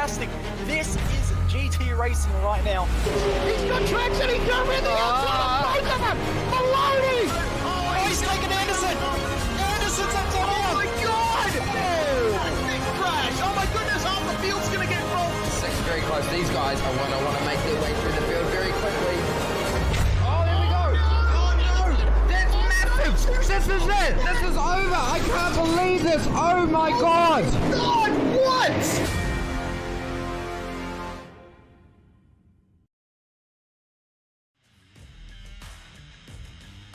fantastic. This is GT racing right now. He's got traction, he's got with the outside, both of them! Maloney! Oh, he's taken Anderson! Anderson's up top here! Oh my god! Oh! Big crash! Oh my goodness, half the field's gonna get rolled! This is very close. These guys are going to want to make their way through the field very quickly. Oh, there we go! Oh no! That's massive! This is it! This is over! I can't believe this! Oh my god! God, what?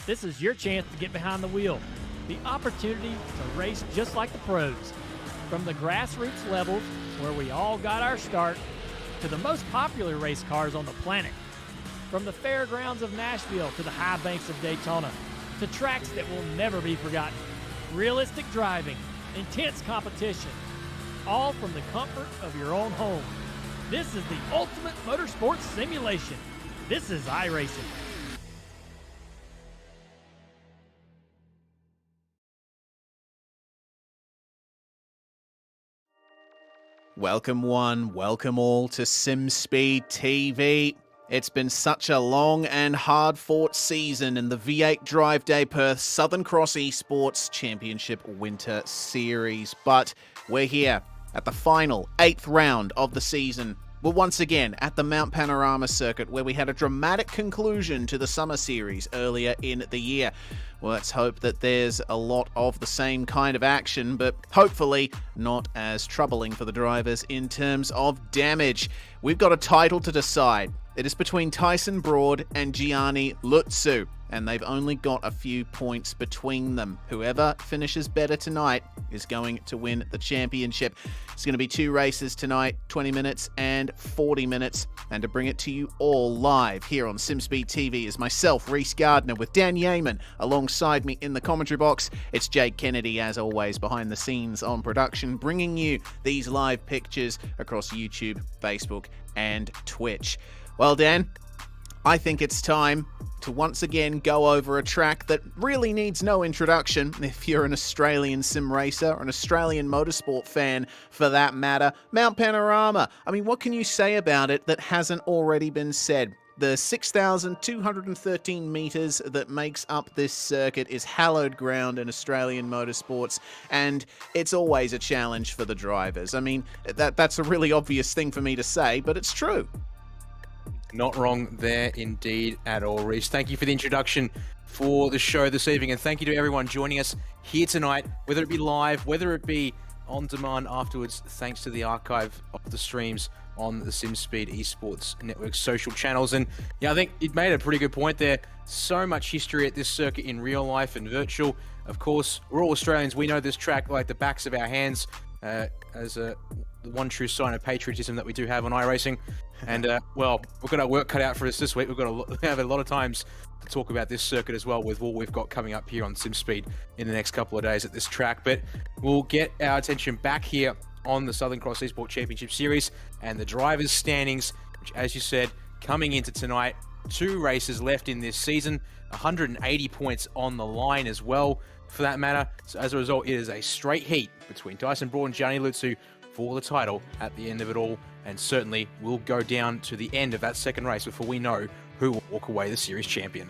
This is your chance to get behind the wheel. The opportunity to race just like the pros. From the grassroots levels, where we all got our start, to the most popular race cars on the planet. From the fairgrounds of Nashville to the high banks of Daytona, to tracks that will never be forgotten. Realistic driving, intense competition, all from the comfort of your own home. This is the ultimate motorsports simulation. This is iRacing. Welcome one, welcome all to SimSpeed TV. It's been such a long and hard-fought season in the V8 Drive Day Perth Southern Cross Esports Championship Winter Series. But we're here at the final 8th round of the season. We're once again at the Mount Panorama circuit where we had a dramatic conclusion to the Summer Series earlier in the year. Well, let's hope that there's a lot of the same kind of action, but hopefully not as troubling for the drivers in terms of damage. We've got a title to decide. It is between Tyson Broad and Gianni Lutzu, and they've only got a few points between them. Whoever finishes better tonight is going to win the championship. It's going to be 2 races tonight, 20 minutes and 40 minutes. And to bring it to you all live here on SimSpeed TV is myself, Reese Gardner, with Dan Yeaman alongside me in the commentary box. It's Jake Kennedy, as always, behind the scenes on production, bringing you these live pictures across YouTube, Facebook, and Twitch. Well, Dan, I think it's time to once again go over a track that really needs no introduction if you're an Australian sim racer or an Australian motorsport fan for that matter. Mount Panorama. I mean, what can you say about it that hasn't already been said? The 6,213 metres that makes up this circuit is hallowed ground in Australian motorsports, and it's always a challenge for the drivers. I mean, that's a really obvious thing for me to say, but it's true. Not wrong there indeed at all, Reese. Thank you for the introduction for the show this evening, and thank you to everyone joining us here tonight, whether it be live, whether it be on demand afterwards, thanks to the archive of the streams on the SimSpeed Esports Network social channels. And yeah, I think it made a pretty good point there. So much history at this circuit in real life and virtual. Of course, we're all Australians. We know this track like the backs of our hands, as the one true sign of patriotism that we do have on iRacing. And well, we've got our work cut out for us this week. We've got to have a lot of times to talk about this circuit as well, with what we've got coming up here on SimSpeed in the next couple of days at this track. But we'll get our attention back here on the Southern Cross Esports Championship Series and the drivers' standings, which, as you said, coming into tonight, 2 races left in this season, 180 points on the line as well, for that matter. So as a result, it is a straight heat between Tyson Broad and Gianni Lutzu for the title at the end of it all, and certainly we'll go down to the end of that second race before we know who will walk away the series champion.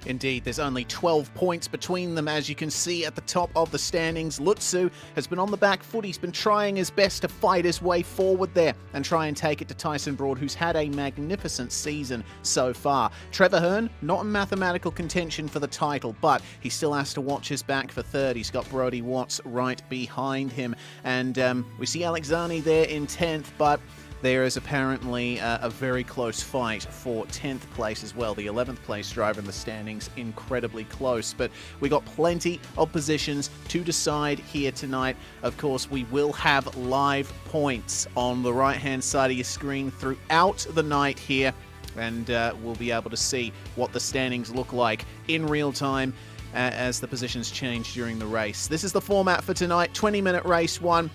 Indeed, there's only 12 points between them, as you can see at the top of the standings. Lutzu has been on the back foot. He's been trying his best to fight his way forward there and try and take it to Tyson Broad, who's had a magnificent season so far. Trevor Hearn, not in mathematical contention for the title, but he still has to watch his back for third. He's got Brody Watts right behind him. And we see Alex Zani there in 10th, but there is apparently a very close fight for 10th place as well. The 11th place driver in the standings, incredibly close. But we got plenty of positions to decide here tonight. Of course, we will have live points on the right-hand side of your screen throughout the night here. And we'll be able to see what the standings look like in real time as the positions change during the race. This is the format for tonight. 20-minute race 1.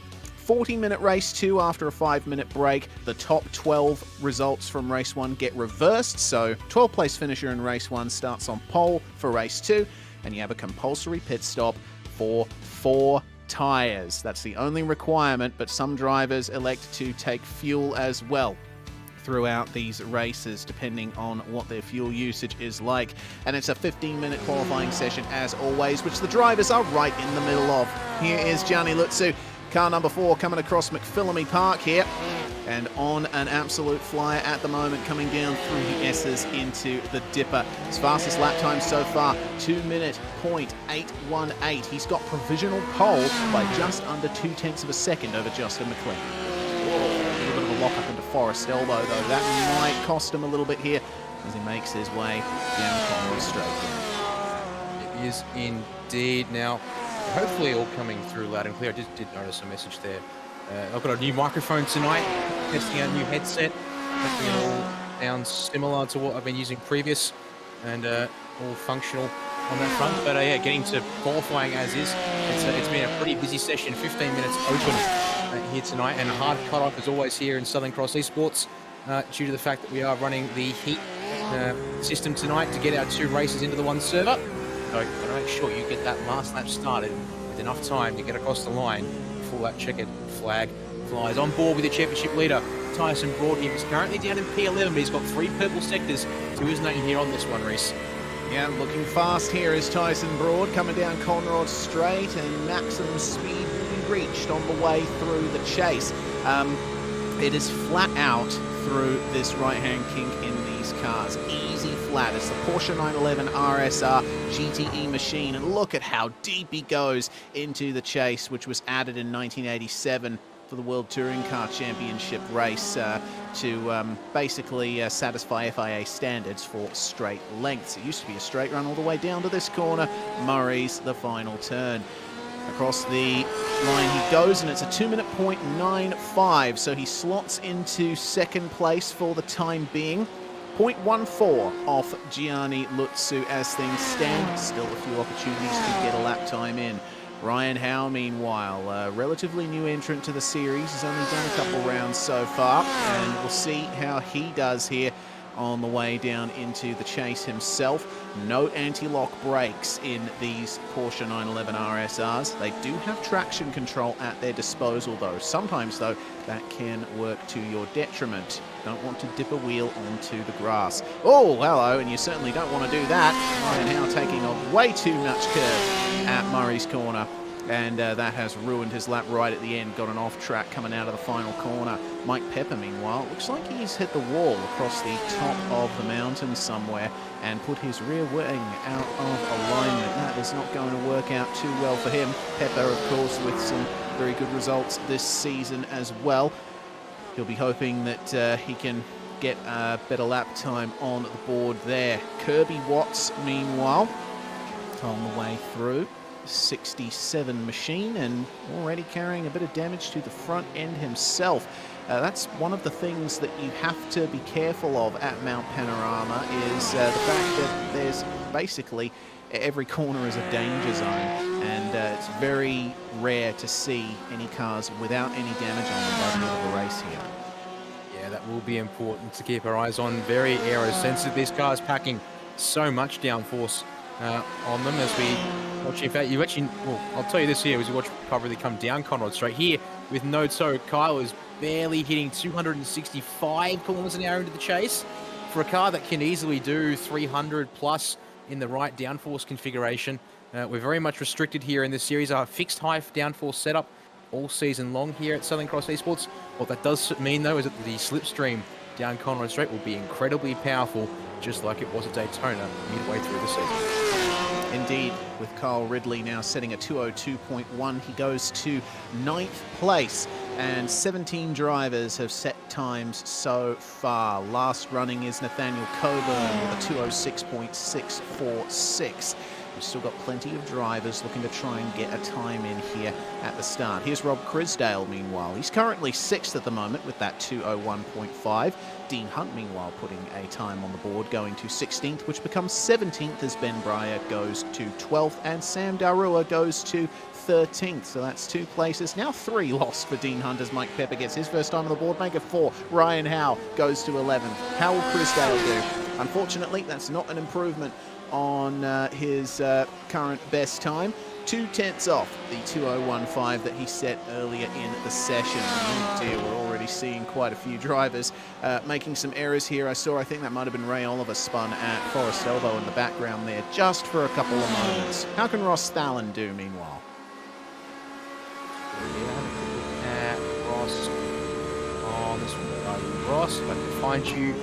40-minute race 2 after a 5-minute break. The top 12 results from race 1 get reversed, so 12th place finisher in race 1 starts on pole for race 2, and you have a compulsory pit stop for 4 tyres. That's the only requirement, but some drivers elect to take fuel as well throughout these races, depending on what their fuel usage is like. And it's a 15-minute qualifying session, as always, which the drivers are right in the middle of. Here is Gianni Lutsu, car number 4, coming across McPhillamy Park here, and on an absolute flyer at the moment, coming down through the S's into the Dipper. His fastest lap time so far, 2:08.18. He's got provisional pole by just under 0.2 of a second over Justin McLean. A little bit of a lock up into Forest Elbow, though. That might cost him a little bit here as he makes his way down Conroy Straight. It is indeed. Now, hopefully all coming through loud and clear. I just did notice a message there. I've got a new microphone tonight, testing out a new headset. Hopefully it all sounds similar to what I've been using previous, and all functional on that front. But yeah, getting to qualifying as is. It's been a pretty busy session, 15 minutes open here tonight, and a hard cut-off as always here in Southern Cross Esports, due to the fact that we are running the heat system tonight to get our 2 races into the one server. So you've got to make sure you get that last lap started with enough time to get across the line before that checkered flag flies. On board with the championship leader, Tyson Broad. He's currently down in P11, but he's got 3 purple sectors to his name here on this one, Reese. Yeah, looking fast here is Tyson Broad, coming down Conrod Straight, and maximum speed will be reached on the way through the chase. It is flat out through this right-hand kink in these cars. Easy flat. It's the Porsche 911 RSR GTE machine, and look at how deep he goes into the chase, which was added in 1987 for the World Touring Car Championship race to basically satisfy FIA standards for straight lengths. It used to be a straight run all the way down to this corner. Murray's the final turn. Across the line he goes, and it's a 2:00.95, so he slots into second place for the time being. 0.14 off Gianni Lutsu as things stand. Still a few opportunities to get a lap time in. Ryan Howe, meanwhile, a relatively new entrant to the series, has only done a couple rounds so far, and we'll see how he does here on the way down into the chase himself. No anti-lock brakes in these Porsche 911 RSRs. They do have traction control at their disposal, though. Sometimes, though, that can work to your detriment. Don't want to dip a wheel onto the grass. Oh, hello, and you certainly don't want to do that. Ryan Howe taking a way too much curve at Murray's corner, and that has ruined his lap right at the end. Got an off track coming out of the final corner. Mike Pepper, meanwhile, looks like he's hit the wall across the top of the mountain somewhere and put his rear wing out of alignment. That is not going to work out too well for him. Pepper, of course, with some very good results this season as well. He'll be hoping that he can get a better lap time on the board there. Kirby Watts, meanwhile, on the way through. 67 machine, and already carrying a bit of damage to the front end himself. That's one of the things that you have to be careful of at Mount Panorama, is the fact that there's basically every corner is a danger zone, and it's very rare to see any cars without any damage on them by the end of the race here. Yeah, that will be important to keep our eyes on. Very aero sensitive. These cars packing so much downforce on them as we watch. In fact, you actually, well, I'll tell you this here as you watch probably come down Conrod Straight here with no toe. Kyle is barely hitting 265 kilometers an hour into the chase for a car that can easily do 300 plus in the right downforce configuration. We're very much restricted here in this series. Our fixed high downforce setup all season long here at Southern Cross Esports. What that does mean, though, is that the slipstream down Conrod Straight will be incredibly powerful, just like it was at Daytona midway through the season. Indeed, with Kyle Ridley now setting a 2:02.1, he goes to 9th place, and 17 drivers have set times so far. Last running is Nathaniel Coburn with a 2:06.646. We've still got plenty of drivers looking to try and get a time in here at the start. Here's Rob Crisdale, meanwhile. He's currently 6th at the moment with that 2:01.5. Dean Hunt, meanwhile, putting a time on the board, going to 16th, which becomes 17th as Ben Breyer goes to 12th, and Sam Darua goes to 13th. So that's 2 places. Now 3 lost for Dean Hunt as Mike Pepper gets his first time on the board. Make it 4. Ryan Howe goes to 11th. How will Crisdale do? Unfortunately, that's not an improvement on his current best time. 2/10 off the 2:015 that he set earlier in the session. Oh dear, we're already seeing quite a few drivers making some errors here. I think that might have been Ray Oliver spun at Forest Elbow in the background there just for a couple of moments. How can Ross Stalin do meanwhile? At Ross. Oh, this one. Ross, if I can find you.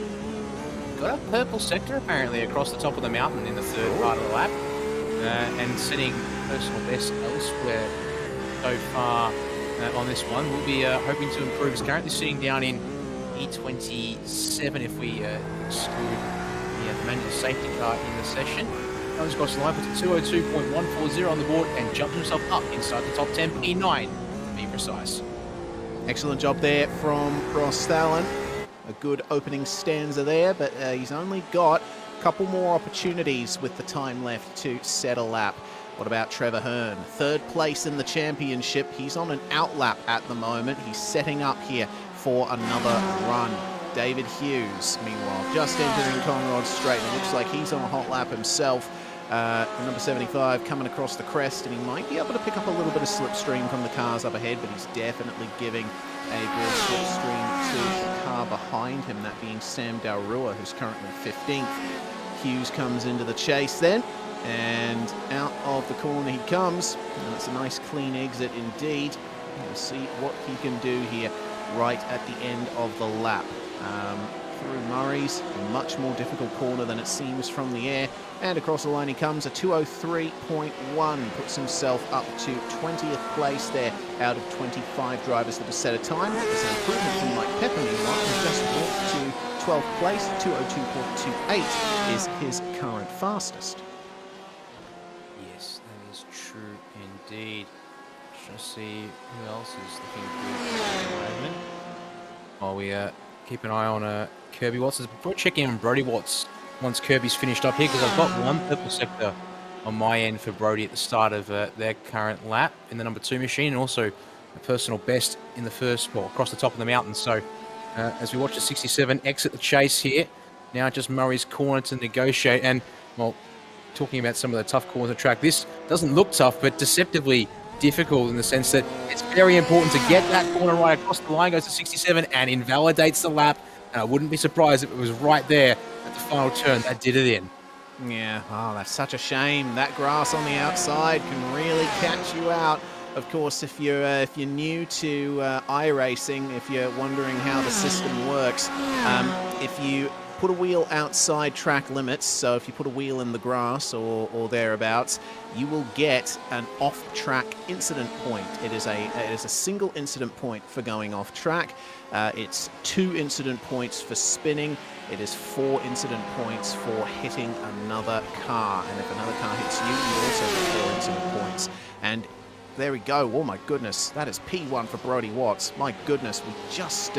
Got a purple sector apparently across the top of the mountain in the third part of the lap. And setting personal best elsewhere so far on this one. We'll be hoping to improve. He's currently sitting down in E27 if we exclude the manual safety car in the session. Comes across the line, puts a 202.140 on the board and jumps himself up inside the top 10, P9 to be precise. Excellent job there from Ross Stalin. A good opening stanza there, but he's only got a couple more opportunities with the time left to set a lap. What about Trevor Hearn? Third place in the championship. He's on an outlap at the moment. He's setting up here for another run. David Hughes, meanwhile, just entering Conrod Straight. It looks like he's on a hot lap himself. Number 75 coming across the crest, and he might be able to pick up a little bit of slipstream from the cars up ahead, but he's definitely giving a good slipstream to the car behind him, that being Sam Dalrua, who's currently 15th. Hughes comes into the chase then, and out of the corner he comes. And it's a nice clean exit indeed. We'll see what he can do here right at the end of the lap. Through Murray's, a much more difficult corner than it seems from the air, and across the line he comes. A 2:03.1 puts himself up to 20th place there out of 25 drivers that have set a time. There's an improvement from Mike Pepper, meanwhile, who just walked to 12th place. 2:02.28 is his current fastest. Yes, that is true indeed. Just see who else is looking good at the moment. While we keep an eye on Kirby Watts. Before checking on Brody Watts once Kirby's finished up here, because I've got one purple sector on my end for Brody at the start of their current lap in the number 2 machine, and also a personal best in the first, well, across the top of the mountain. So as we watch the 67 exit the chase here, now just Murray's corner to negotiate. And, well, talking about some of the tough corners of the track, this doesn't look tough, but deceptively difficult in the sense that it's very important to get that corner right across the line. Goes to 67 and invalidates the lap. And I wouldn't be surprised if it was right there at the final turn that did it in. Yeah, oh, that's such a shame. That grass on the outside can really catch you out. Of course, if you're new to iRacing, if you're wondering how the system works, if you put a wheel outside track limits, so if you put a wheel in the grass or thereabouts, you will get an off-track incident point. It is a single incident point for going off track. It's 2 incident points for spinning. It is 4 incident points for hitting another car. And if another car hits you, you also get 4 incident points. And there we go. Oh my goodness, that is P1 for Brody Watts. My goodness, we just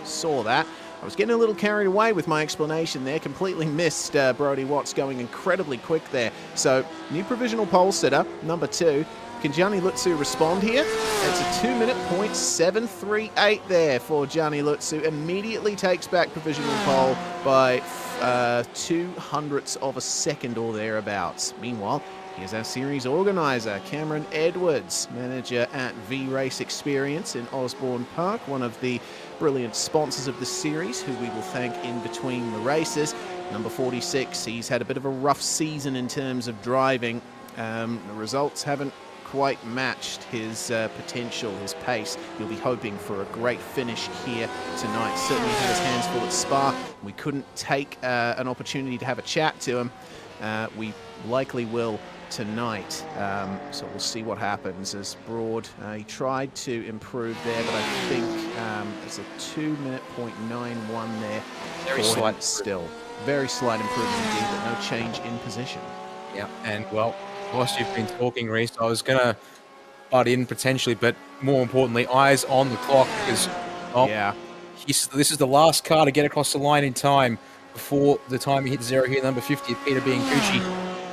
saw that. I was getting a little carried away with my explanation there. Completely missed Brody Watts going incredibly quick there. So, new provisional pole sitter, number 2. Can Gianni Lutzu respond here? It's a 2-minute point 738 there for Gianni Lutzu. Immediately takes back provisional pole by 200ths of a second or thereabouts. Meanwhile, here's our series organizer, Cameron Edwards, manager at V-Race Experience in Osborne Park, one of the brilliant sponsors of the series, who we will thank in between the races. Number 46, he's had a bit of a rough season in terms of driving. The results haven't quite matched his potential, his pace. He'll be hoping for a great finish here tonight. Certainly had his hands full at Spa. We couldn't take an opportunity to have a chat to him. We likely will tonight, so we'll see what happens. As Broad, he tried to improve there, but I think it's a 2-minute point 91 there. Very slight still. Very slight improvement indeed, but no change in position. Yeah, and well, whilst you've been talking, Reese, I was going to butt in potentially, but more importantly, eyes on the clock, because yeah, this is the last car to get across the line in time before the time he hits 0 here, number 50, Peter Biancucci.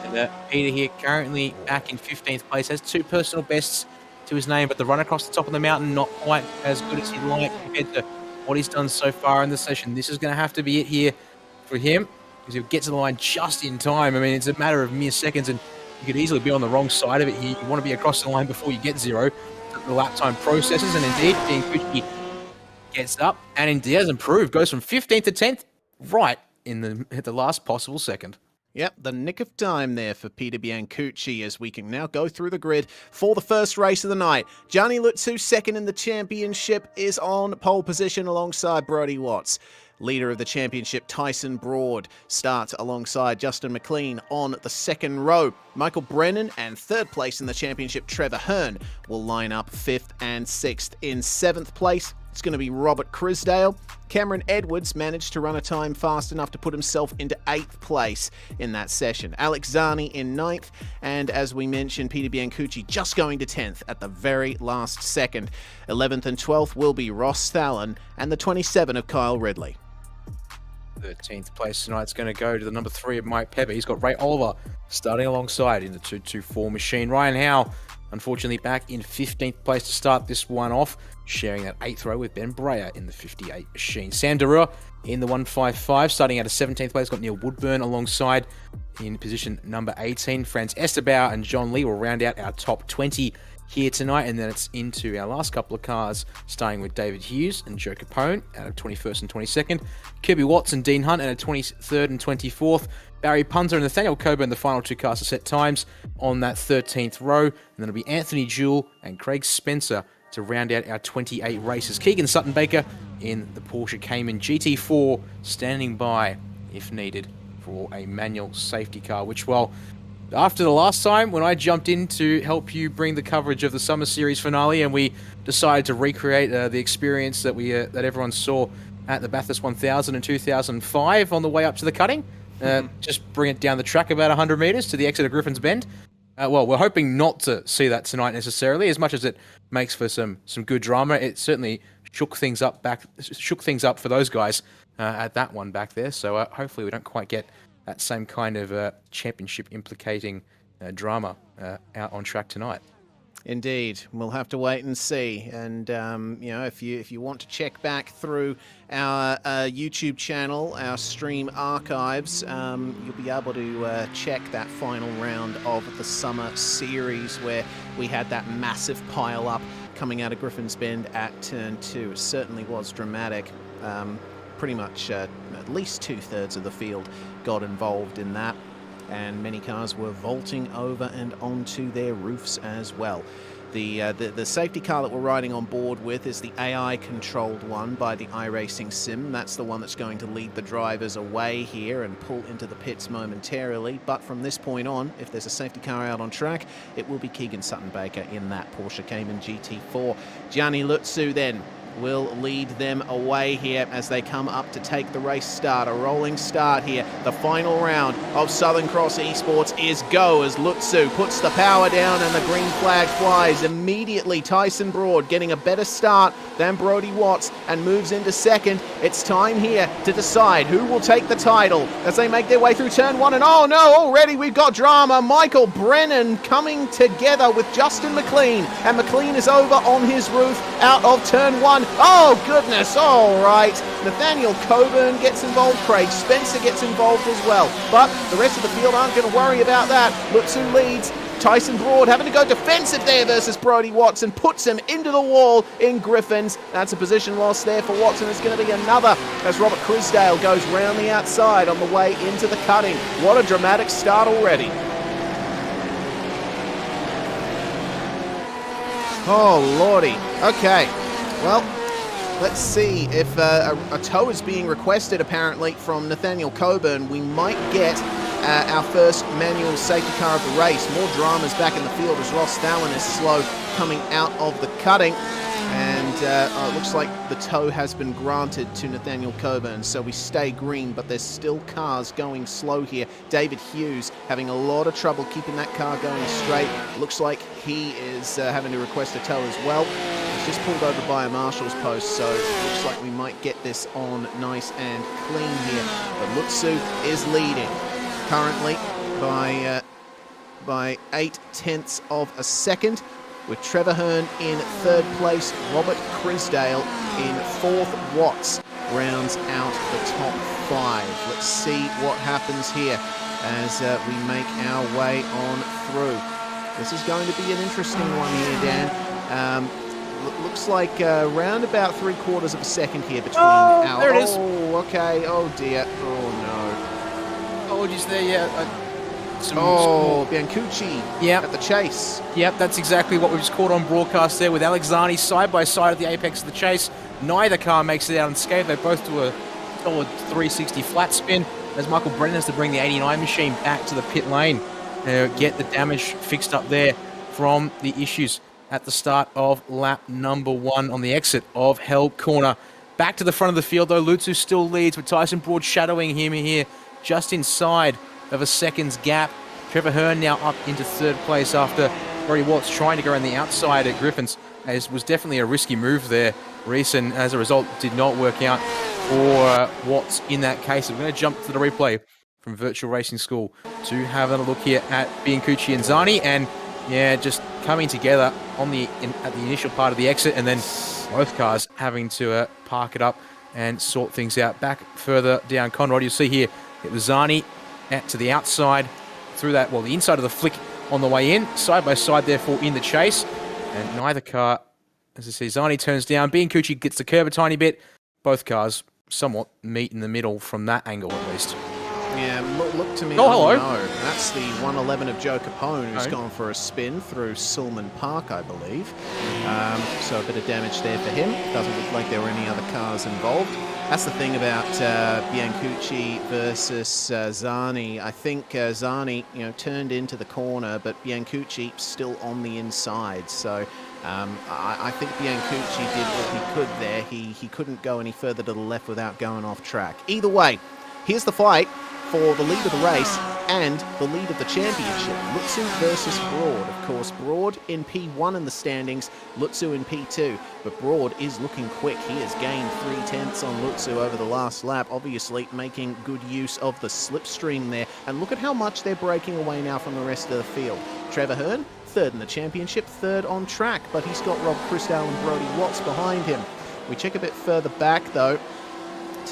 And Peter here currently back in 15th place, has 2 personal bests to his name, but the run across the top of the mountain not quite as good as he'd like compared to what he's done so far in the session. This is going to have to be it here for him, because he'll get to the line just in time. I mean, it's a matter of mere seconds, and You could easily be on the wrong side of it here. You want to be across the line before you get 0. The lap time processes, and indeed, Biancucci gets up, and indeed has improved. Goes from 15th to 10th, right at the last possible second. Yep, the nick of time there for Peter Biancucci as we can now go through the grid for the first race of the night. Gianni Lutsu, second in the championship, is on pole position alongside Brody Watts. Leader of the championship, Tyson Broad, starts alongside Justin McLean on the second row. Michael Brennan and third place in the championship, Trevor Hearn, will line up 5th and 6th. In 7th place, it's going to be Robert Crisdale. Cameron Edwards managed to run a time fast enough to put himself into 8th place in that session. Alex Zani in 9th, and as we mentioned, Peter Biancucci just going to 10th at the very last second. 11th and 12th will be Ross Thalen, and the 27 of Kyle Ridley. 13th place tonight's going to go to the number 3 of Mike Pepper. He's got Ray Oliver starting alongside in the 224 machine. Ryan Howe, unfortunately, back in 15th place to start this one off, sharing that 8th row with Ben Breyer in the 58 machine. Sam Derua in the 155, starting out of 17th place, got Neil Woodburn alongside in position number 18. Franz Esterbauer and John Lee will round out our top 20 here tonight, and then it's into our last couple of cars, starting with David Hughes and Joe Capone out of 21st and 22nd, Kirby Watts and Dean Hunt out of 23rd and 24th, Barry Punter and Nathaniel Coburn, the final 2 cars to set times on that 13th row, and then it'll be Anthony Jewell and Craig Spencer to round out our 28 races. Keegan Sutton-Baker in the Porsche Cayman GT4, standing by, if needed, for a manual safety car, which, well, after the last time when I jumped in to help you bring the coverage of the Summer Series finale and we decided to recreate the experience that that everyone saw at the Bathurst 1000 in 2005 on the way up to the cutting, just bring it down the track about 100 metres to the exit of Griffin's Bend. Well, we're hoping not to see that tonight necessarily, as much as it makes for some good drama. It certainly shook things up for those guys at that one back there. So hopefully we don't quite get that same kind of championship implicating drama out on track tonight. Indeed, we'll have to wait and see. And you know, if you want to check back through our YouTube channel, our stream archives, you'll be able to check that final round of the Summer Series where we had that massive pile up coming out of Griffin's Bend at turn 2. It certainly was dramatic. Pretty much at least 2/3 of the field got involved in that, and many cars were vaulting over and onto their roofs as well. The safety car that we're riding on board with is the AI-controlled one by the iRacing sim. That's the one that's going to lead the drivers away here and pull into the pits momentarily. But from this point on, if there's a safety car out on track, it will be Keegan Sutton-Baker in that Porsche Cayman GT4. Gianni Lutsu then will lead them away here as they come up to take the race start. A rolling start here. The final round of Southern Cross Esports is go as Lutsu puts the power down and the green flag flies. Immediately Tyson Broad getting a better start than Brody Watts and moves into second. It's time here to decide who will take the title as they make their way through turn 1. And oh no, already we've got drama. Michael Brennan coming together with Justin McLean, and McLean is over on his roof out of turn 1. Oh, goodness. All right. Nathaniel Coburn gets involved. Craig Spencer gets involved as well. But the rest of the field aren't going to worry about that. Lutsu leads. Tyson Broad having to go defensive there versus Brody Watts and puts him into the wall in Griffins. That's a position loss there for Watson. It's going to be another as Robert Crisdale goes round the outside on the way into the cutting. What a dramatic start already. Oh, lordy. Okay. Well, let's see if a tow is being requested apparently from Nathaniel Coburn. We might get our first manual safety car of the race. More dramas back in the field as Ross Thalen is slow coming out of the cutting. And it looks like the tow has been granted to Nathaniel Coburn, so we stay green, but there's still cars going slow here. David Hughes having a lot of trouble keeping that car going straight. Looks like he is having to request a tow as well. He's just pulled over by a marshal's post, so it looks like we might get this on nice and clean here. But Lutsu is leading currently by 0.8 of a second, with Trevor Hearn in third place. Robert Crisdale in fourth. Watts rounds out the top 5. Let's see what happens here as we make our way on through. This is going to be an interesting one here, Dan. Looks like around about 3/4 of a second here between our... there it is. Oh, okay. Oh, dear. Oh, no. Apologies there, yeah. Biancucci Yep. at the chase. Yep, that's exactly what we've just caught on broadcast there with Alexani side by side at the apex of the chase. Neither car makes it out unscathed. They both do a solid 360 flat spin as Michael Brennan has to bring the 89 machine back to the pit lane to get the damage fixed up there from the issues at the start of lap number 1 on the exit of Hell Corner. Back to the front of the field though, Lutzu still leads with Tyson Broad shadowing him here just inside of a second's gap. Trevor Hearn now up into 3rd place after Brody Watts trying to go around the outside at Griffins. As was definitely a risky move there, Reese, and as a result did not work out for Watts in that case. We're going to jump to the replay from Virtual Racing School to have a look here at Biancucci and Zani, and yeah, just coming together on at the initial part of the exit, and then both cars having to park it up and sort things out. Back further down Conrad, you'll see here it was Zani to the outside through that, well, the inside of the flick on the way in, side by side therefore in the chase, and neither car, as I say, Zani turns down, Biancucci gets the curb a tiny bit, both cars somewhat meet in the middle from that angle at least. Yeah, look to me. Oh, hello. No, that's the 111 of Joe Capone who's Oh. gone for a spin through Silman Park, I believe. So a bit of damage there for him. Doesn't look like there were any other cars involved. That's the thing about Biancucci versus Zani. I think Zani, turned into the corner, but Biancucci still on the inside. So I think Biancucci did what he could there. He couldn't go any further to the left without going off track. Either way, here's the fight for the lead of the race and the lead of the championship. Lutzu versus Broad. Of course, Broad in P1 in the standings, Lutzu in P2. But Broad is looking quick. He has gained 3/10 on Lutzu over the last lap, obviously making good use of the slipstream there. And look at how much they're breaking away now from the rest of the field. Trevor Hearn, 3rd in the championship, 3rd on track, but he's got Rob Christow and Brody Watts behind him. We check a bit further back, though,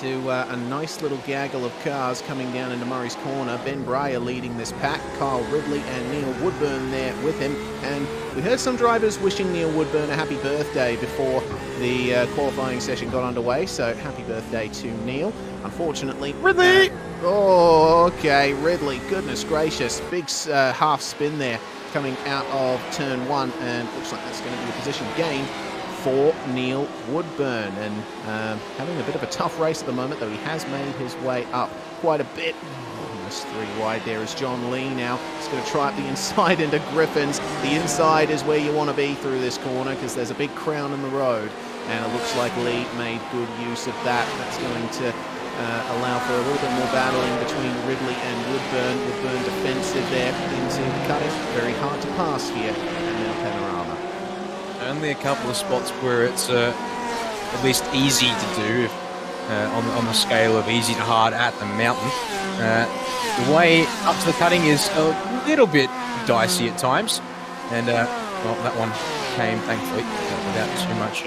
to a nice little gaggle of cars coming down into Murray's Corner. Ben Breyer leading this pack, Kyle Ridley and Neil Woodburn there with him. And we heard some drivers wishing Neil Woodburn a happy birthday before the qualifying session got underway, so happy birthday to Neil. Unfortunately, Ridley! Okay, Ridley, goodness gracious. Big half spin there coming out of turn 1, and looks like that's going to be a position gain for Neil Woodburn, and having a bit of a tough race at the moment, though he has made his way up quite a bit. Almost 3 wide there is John Lee now. He's going to try up the inside into Griffins. The inside is where you want to be through this corner because there's a big crown in the road, and it looks like Lee made good use of that. That's going to allow for a little bit more battling between Ridley and Woodburn. Woodburn defensive there into the cutting. Very hard to pass here, and now Panorama. Only a couple of spots where it's at least easy to do on the scale of easy to hard at the mountain. The way up to the cutting is a little bit dicey at times, and well, that one came thankfully without too much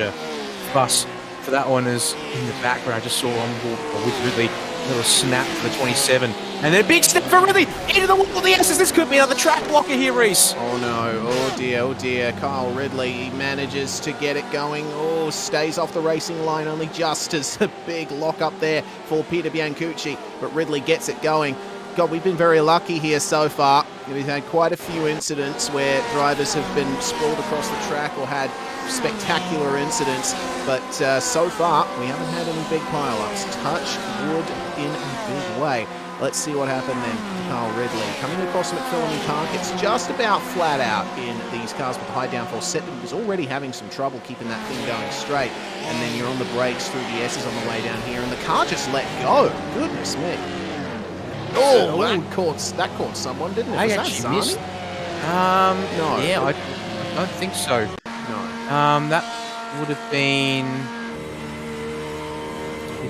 fuss. For that one is in the background. I just saw on board with Ridley a little snap for the 27, and then a big step for Ridley into the wall of the S's. This could be another track blocker here, Reese. Oh no, oh dear, Kyle Ridley, he manages to get it going. Oh, stays off the racing line only just as a big lock up there for Peter Biancucci, but Ridley gets it going. God, we've been very lucky here so far. We've had quite a few incidents where drivers have been sprawled across the track or had spectacular incidents, but so far we haven't had any big pile-ups. Touch wood in a big way. Let's see what happened then to Kyle Ridley. Coming across McPhillamy Park, it's just about flat out in these cars with the high downforce set, but he was already having some trouble keeping that thing going straight. And then you're on the brakes through the S's on the way down here, and the car just let go. Goodness me. Oh, that caught someone, didn't it? I Was that actually Zani? missed. No. Yeah, I don't think so. No. That would have been.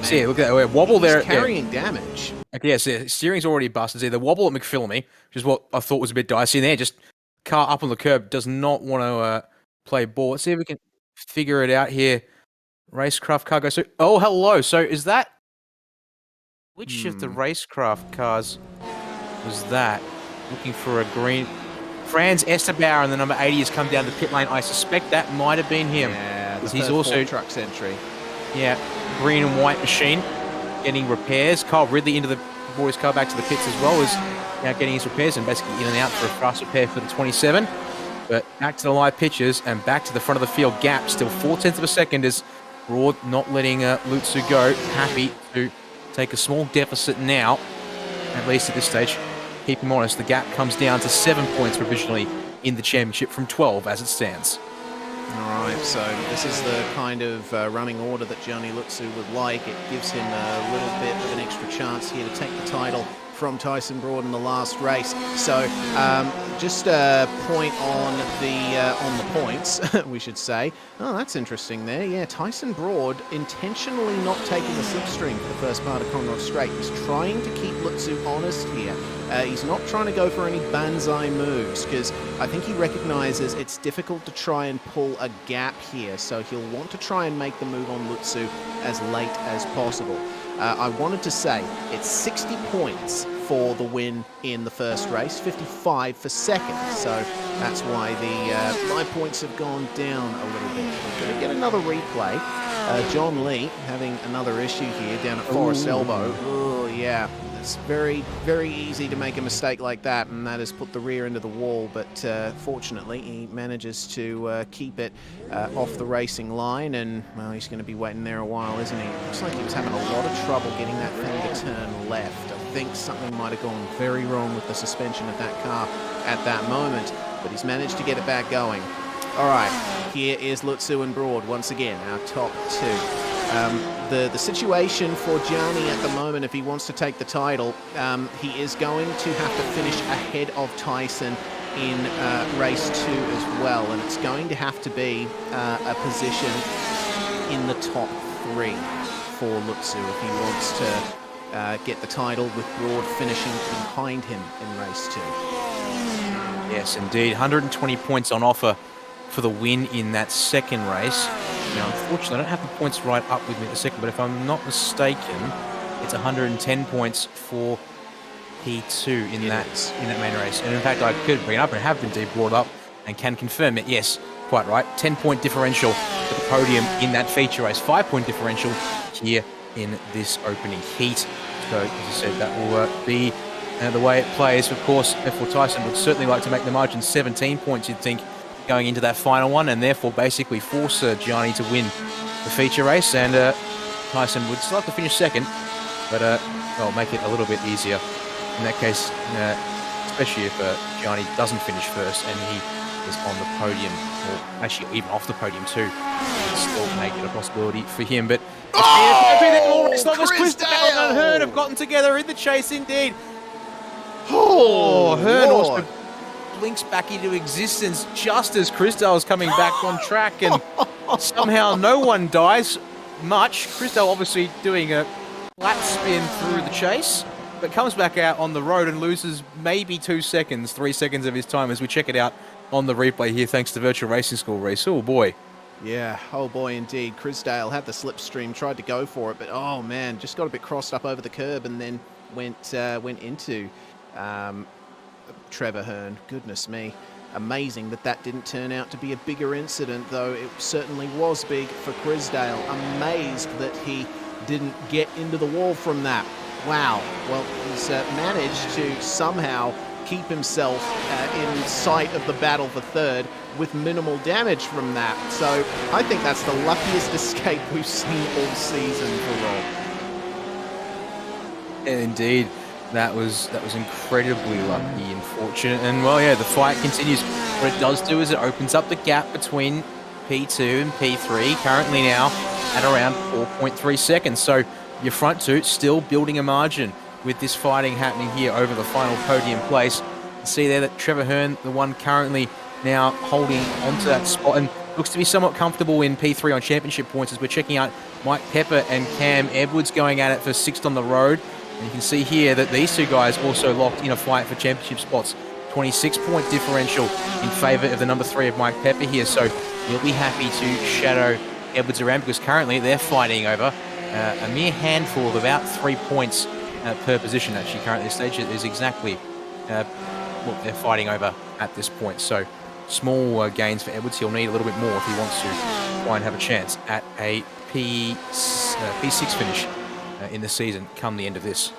See, look at that wobble there. He's carrying damage. Okay, yes, yeah, steering's already busted. See, the wobble at McPhillamy, which is what I thought was a bit dicey in there. Just car up on the curb, does not want to play ball. Let's see if we can figure it out here. Racecraft car goes. Oh, hello. So is that Which of the racecraft cars was that? Looking for a green. Franz Esterbauer in the number 80 has come down the pit lane. I suspect that might have been him. Yeah, He's also truck's entry. Yeah, green and white machine getting repairs. Kyle Ridley into the boys' car back to the pits as well as now getting his repairs and basically in and out for a fast repair for the 27. But back to the live pictures and back to the front of the field gap. Still 0.4 of a second as Broad not letting Lutzu go. Happy to take a small deficit now, at least at this stage. Keep him honest, the gap comes down to 7 points provisionally in the championship from 12 as it stands. All right, so this is the kind of running order that Gianni Lutzu would like. It gives him a little bit of an extra chance here to take the title from Tyson Broad in the last race. So just a point on the points, we should say. Oh, that's interesting there. Yeah, Tyson Broad intentionally not taking the slipstream for the first part of Conrod Straight. He's trying to keep Lutzu honest here. He's not trying to go for any banzai moves because I think he recognizes it's difficult to try and pull a gap here. So he'll want to try and make the move on Lutzu as late as possible. I wanted to say it's 60 points for the win in the first race, 55 for second. So that's why the 5 points have gone down a little bit. We're going to get another replay. John Lee having another issue here down at Forest Elbow. Oh, yeah. It's very, very easy to make a mistake like that, and that has put the rear into the wall, but fortunately he manages to keep it off the racing line, and, well, he's going to be waiting there a while, isn't he? Looks like he was having a lot of trouble getting that thing to turn left. I think something might have gone very wrong with the suspension of that car at that moment, but he's managed to get it back going. All right, here is Lutzu and Broad once again, our top two. The situation for Gianni at the moment, if he wants to take the title, he is going to have to finish ahead of Tyson in race 2 as well, and it's going to have to be a position in the top 3 for Lutzu if he wants to get the title, with Broad finishing behind him in race 2. Yes, indeed. 120 points on offer for the win in that second race. Now, unfortunately, I don't have the points right up with me at the second, but if I'm not mistaken, it's 110 points for P2 in that main race. And in fact, I could bring it up and have indeed brought up and can confirm it. Yes, quite right. 10-point differential for the podium in that feature race. 5-point differential here in this opening heat. So, as I said, that will be the way it plays. Of course, F4 Tyson would certainly like to make the margin 17 points, you'd think, going into that final one, and therefore basically force Gianni to win the feature race, and Tyson would still have to finish second, but well, make it a little bit easier in that case, especially if Gianni doesn't finish first and he is on the podium, or actually even off the podium too. Still make it a possibility for him, but Chris Dale and Hearn have gotten together in the chase indeed. Hearn also blinks back into existence just as Chrisdale is coming back on track, and somehow no one dies much. Chrisdale obviously doing a flat spin through the chase, but comes back out on the road and loses maybe 2 seconds, 3 seconds of his time as we check it out on the replay here, thanks to Virtual Racing School Race. Oh boy. Yeah, oh boy indeed. Chrisdale had the slipstream, tried to go for it, but oh man, just got a bit crossed up over the curb and then went into Trevor Hearn. Goodness me. Amazing that didn't turn out to be a bigger incident, though it certainly was big for Chrisdale. Amazed that he didn't get into the wall from that. Wow. Well, he's managed to somehow keep himself in sight of the battle for third with minimal damage from that. So I think that's the luckiest escape we've seen all season for Rob. Indeed. That was incredibly lucky and fortunate. And, well, yeah, the fight continues. What it does do is it opens up the gap between P2 and P3, currently now at around 4.3 seconds. So your front two still building a margin with this fighting happening here over the final podium place. You see there that Trevor Hearn, the one currently now holding onto that spot, and looks to be somewhat comfortable in P3 on championship points as we're checking out Mike Pepper and Cam Edwards going at it for 6th on the road. And you can see here that these two guys also locked in a fight for championship spots. 26-point differential in favour of the number 3 of Mike Pepper here. So he'll be happy to shadow Edwards around because currently they're fighting over a mere handful of about 3 points per position actually currently at this stage is exactly what they're fighting over at this point. So small gains for Edwards. He'll need a little bit more if he wants to try and have a chance at a P6 finish in the season come the end of this.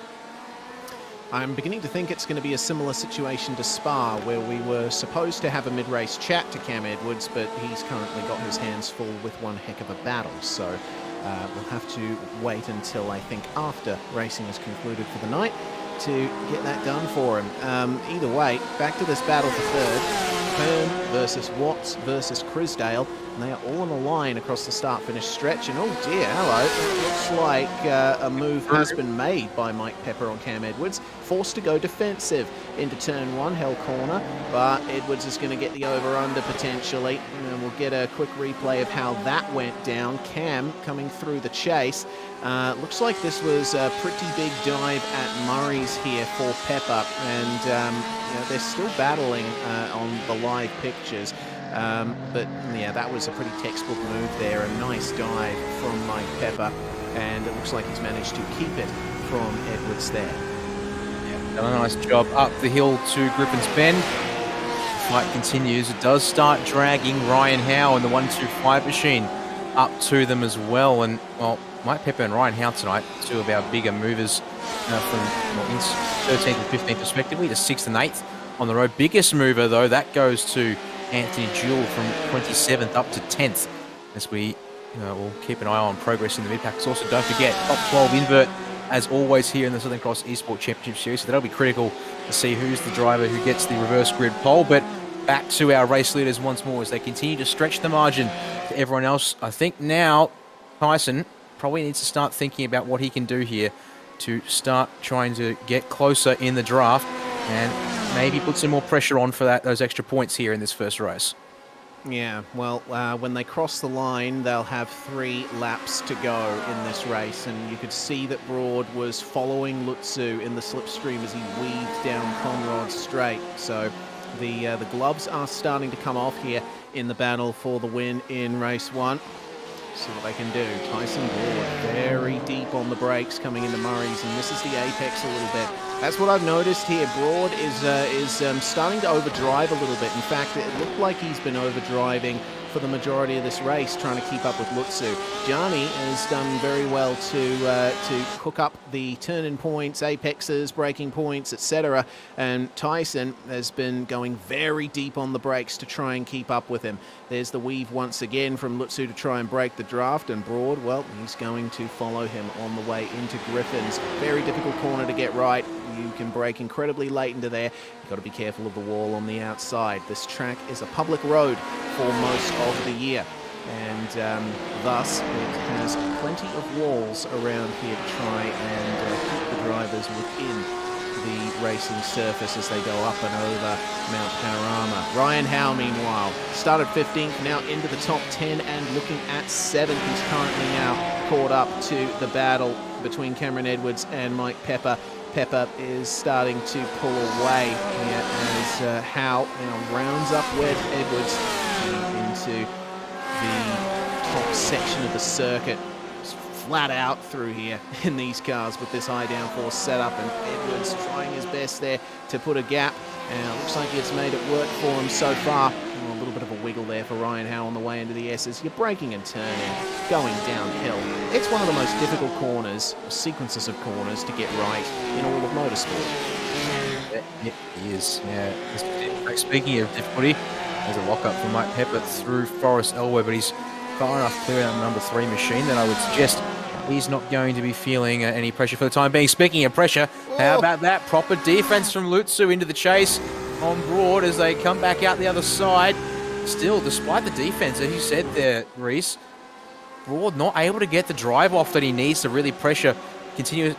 I'm beginning to think it's going to be a similar situation to Spa, where we were supposed to have a mid-race chat to Cam Edwards, but he's currently got his hands full with one heck of a battle. So we'll have to wait until, I think, after racing is concluded for the night to get that done for him. Either way, back to this battle for third. Hearn versus Watts versus Crisdale, and they are all on the line across the start-finish stretch. And oh dear, hello, it looks like a move has been made by Mike Pepper on Cam Edwards, forced to go defensive into turn one, hell corner, but Edwards is going to get the over-under potentially, and we'll get a quick replay of how that went down. Cam coming through the chase. Looks like this was a pretty big dive at Murray's here for Pepper, and you know, they're still battling on the live pictures. But yeah, that was a pretty textbook move there. A nice dive from Mike Pepper, and it looks like he's managed to keep it from Edwards there. Yeah, done a nice job up the hill to Griffin's Bend. The fight continues. It does start dragging Ryan Howe and the 125 machine up to them as well. And well, Mike Pepper and Ryan Howe tonight, two of our bigger movers from 13th and 15th respectively, to 6th and 8th on the road. Biggest mover though, that goes to Anthony Jewell from 27th up to 10th, as we will keep an eye on progress in the mid-packs. Also, don't forget, top 12 invert as always here in the Southern Cross Esports Championship Series, so that'll be critical to see who's the driver who gets the reverse grid pole. But back to our race leaders once more as they continue to stretch the margin to everyone else. I think now Tyson probably needs to start thinking about what he can do here to start trying to get closer in the draft and maybe put some more pressure on for those extra points here in this first race. Yeah, well, when they cross the line, they'll have 3 laps to go in this race, and you could see that Broad was following Lutzu in the slipstream as he weaved down Conrod straight. So the gloves are starting to come off here in the battle for the win in race 1. See what they can do. Tyson Broad very deep on the brakes coming into Murray's, and misses the apex a little bit. That's what I've noticed here. Broad is starting to overdrive a little bit. In fact, it looked like he's been overdriving for the majority of this race, trying to keep up with Lutzu. Gianni has done very well to hook up the turn-in points, apexes, braking points, etc. And Tyson has been going very deep on the brakes to try and keep up with him. There's the weave once again from Lutzu to try and break the draft, and Broad, well, he's going to follow him on the way into Griffin's. Very difficult corner to get right. You can brake incredibly late into there. You've got to be careful of the wall on the outside. This track is a public road for most of the year, and thus it has plenty of walls around here to try and keep the drivers within the racing surface as they go up and over Mount Panorama. Ryan Howe, meanwhile, started 15th, now into the top 10 and looking at 7th. He's currently now caught up to the battle between Cameron Edwards and Mike Pepper. Pepper is starting to pull away here as Howe rounds up Webb Edwards into the top section of the circuit. Just flat out through here in these cars with this high downforce setup, and Edwards trying his best there to put a gap, and it looks like it's made it work for him so far. A little bit of a wiggle there for Ryan Howe on the way into the S's. You're braking and turning, going downhill. It's one of the most difficult corners, or sequences of corners, to get right in all of motorsport. It is, yeah. Speaking of difficulty, there's a lock-up for Mike Pepper through Forrest Elway, but he's far enough clear of that number 3 machine that I would suggest he's not going to be feeling any pressure for the time being. Speaking of pressure, how about that proper defense from Lutzu into the chase on Broad as they come back out the other side. Still, despite the defense, as you said there, Reese, Broad not able to get the drive off that he needs to really pressure continue,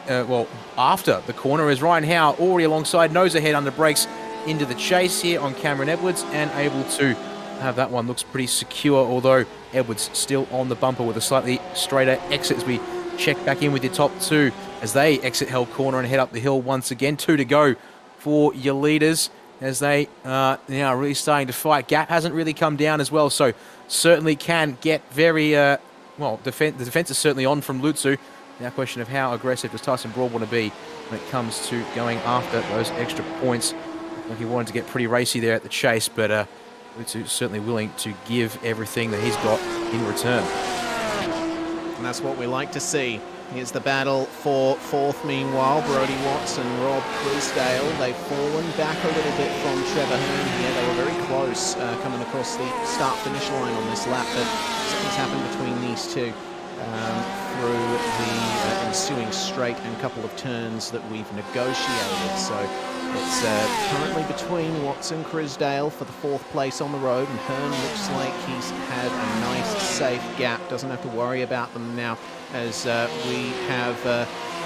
after the corner, as Ryan Howe already alongside, nose ahead under brakes into the chase here on Cameron Edwards, and able to have that one. Looks pretty secure, although Edwards still on the bumper with a slightly straighter exit as we check back in with your top 2 as they exit Hell Corner and head up the hill once again. 2 to go for your leaders as they are now really starting to fight. Gap hasn't really come down as well, so certainly can get very, the defense is certainly on from Lutzu Now, a question of how aggressive does Tyson Broad want to be when it comes to going after those extra points. Like he wanted to get pretty racy there at the chase, but Lutsu's certainly willing to give everything that he's got in return. And that's what we like to see. Here's the battle for fourth. Meanwhile, Brody Watts and Rob Crisdale, they've fallen back a little bit from Trevor Hearn here. They were very close coming across the start-finish line on this lap, but something's happened between these two through the ensuing straight and couple of turns that we've negotiated. So it's currently between Watts and Crisdale for the fourth place on the road, and Hearn looks like he's had a nice, safe gap. Doesn't have to worry about them now, as we have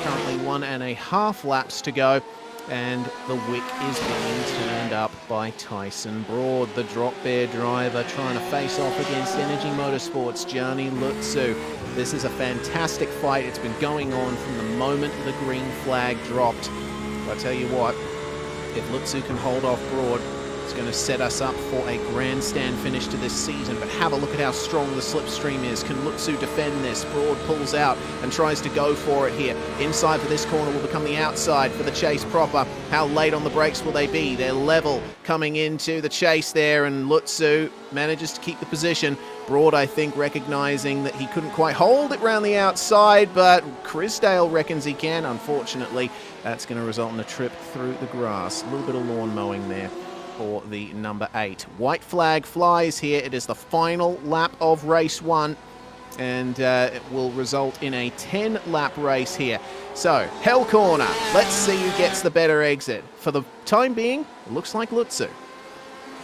currently 1.5 laps to go, and the wick is being turned up by Tyson Broad, the drop bear driver, trying to face off against Energy Motorsports' Gianni Lutsu. This is a fantastic fight. It's been going on from the moment the green flag dropped. But I tell you what, if Lutsu can hold off Broad, it's going to set us up for a grandstand finish to this season. But have a look at how strong the slipstream is. Can Lutsu defend this? Broad pulls out and tries to go for it here. Inside for this corner will become the outside for the chase proper. How late on the brakes will they be? They're level coming into the chase there, and Lutsu manages to keep the position. Broad, I think, recognizing that he couldn't quite hold it round the outside, but Crisdale reckons he can. Unfortunately, that's going to result in a trip through the grass. A little bit of lawn mowing there for the number 8. White flag flies here. It is the final lap of race 1, and it will result in a 10-lap race here. So, Hell Corner. Let's see who gets the better exit. For the time being, it looks like Lutsu.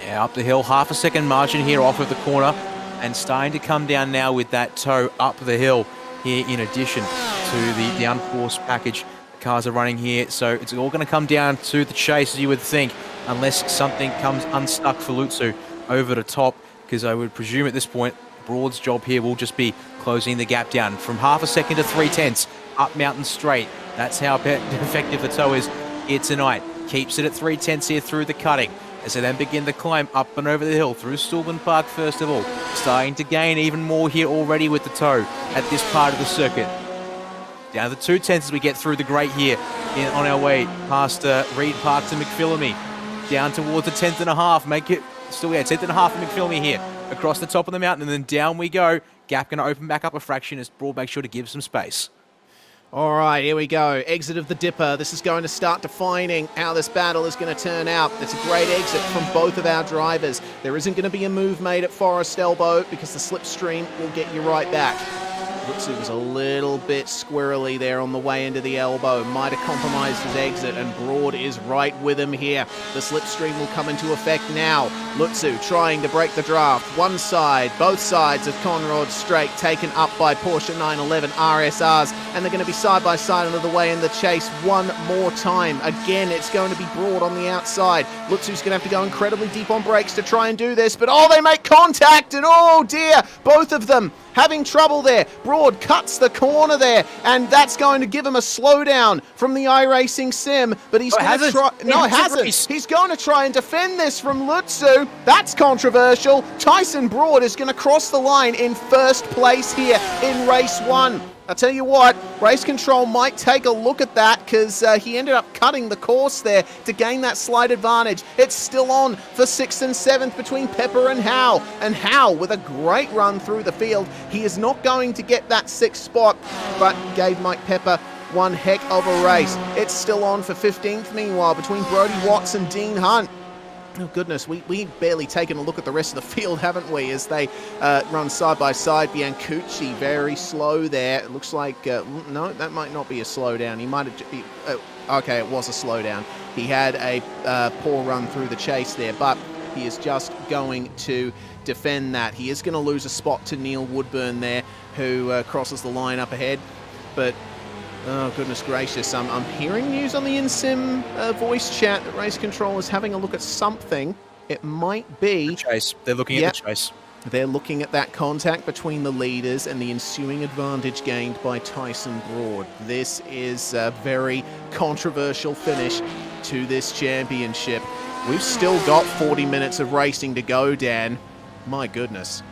Yeah, up the hill, half a second margin here off of the corner, and starting to come down now with that toe up the hill here, in addition to the downforce package the cars are running here. So it's all going to come down to the chase, as you would think, unless something comes unstuck for Lutsu over the top, because I would presume at this point Broad's job here will just be closing the gap down from half a second to 3/10 up mountain straight. That's how effective the toe is here tonight. Keeps it at 3/10 here through the cutting, as they then begin to climb up and over the hill through Stillman Park first of all. Starting to gain even more here already with the toe at this part of the circuit. Down to the 2/10 as we get through the grate here on our way past Reed Park to McPhillamy. Down towards the 10th and a half. Make it still, 10th and a half for McPhillamy here. Across the top of the mountain, and then down we go. Gap going to open back up a fraction as Broad makes sure to give some space. All right, here we go. Exit of the Dipper. This is going to start defining how this battle is going to turn out. It's a great exit from both of our drivers. There isn't going to be a move made at Forest Elbow because the slipstream will get you right back. Lutsu was a little bit squirrely there on the way into the elbow. Might have compromised his exit, and Broad is right with him here. The slipstream will come into effect now. Lutsu trying to break the draft. One side, both sides of Conrod Straight taken up by Porsche 911 RSRs, and they're going to be side by side under the way in the chase one more time. Again, it's going to be Broad on the outside. Lutsu's going to have to go incredibly deep on brakes to try and do this, but oh, they make contact, and oh dear, both of them having trouble there. Broad cuts the corner there, and that's going to give him a slowdown from the iRacing sim, but he's going to try... No, it hasn't. He's going to try and defend this from Lutsu. That's controversial. Tyson Broad is going to cross the line in first place here in race 1. I tell you what, race control might take a look at that, because he ended up cutting the course there to gain that slight advantage. It's still on for 6th and 7th between Pepper and Howe. And Howe, with a great run through the field, he is not going to get that 6th spot, but gave Mike Pepper one heck of a race. It's still on for 15th, meanwhile, between Brody Watts and Dean Hunt. Oh goodness, we've barely taken a look at the rest of the field, haven't we, as they run side by side. Biancucci very slow there. It looks like, no, that might not be a slowdown. He might have, okay, it was a slowdown. He had a poor run through the chase there, but he is just going to defend that. He is going to lose a spot to Neil Woodburn there, who crosses the line up ahead, but oh, goodness gracious. I'm hearing news on the InSim voice chat that Race Control is having a look at something. It might be... The chase. They're looking at the chase. They're looking at that contact between the leaders and the ensuing advantage gained by Tyson Broad. This is a very controversial finish to this championship. We've still got 40 minutes of racing to go, Dan. My goodness.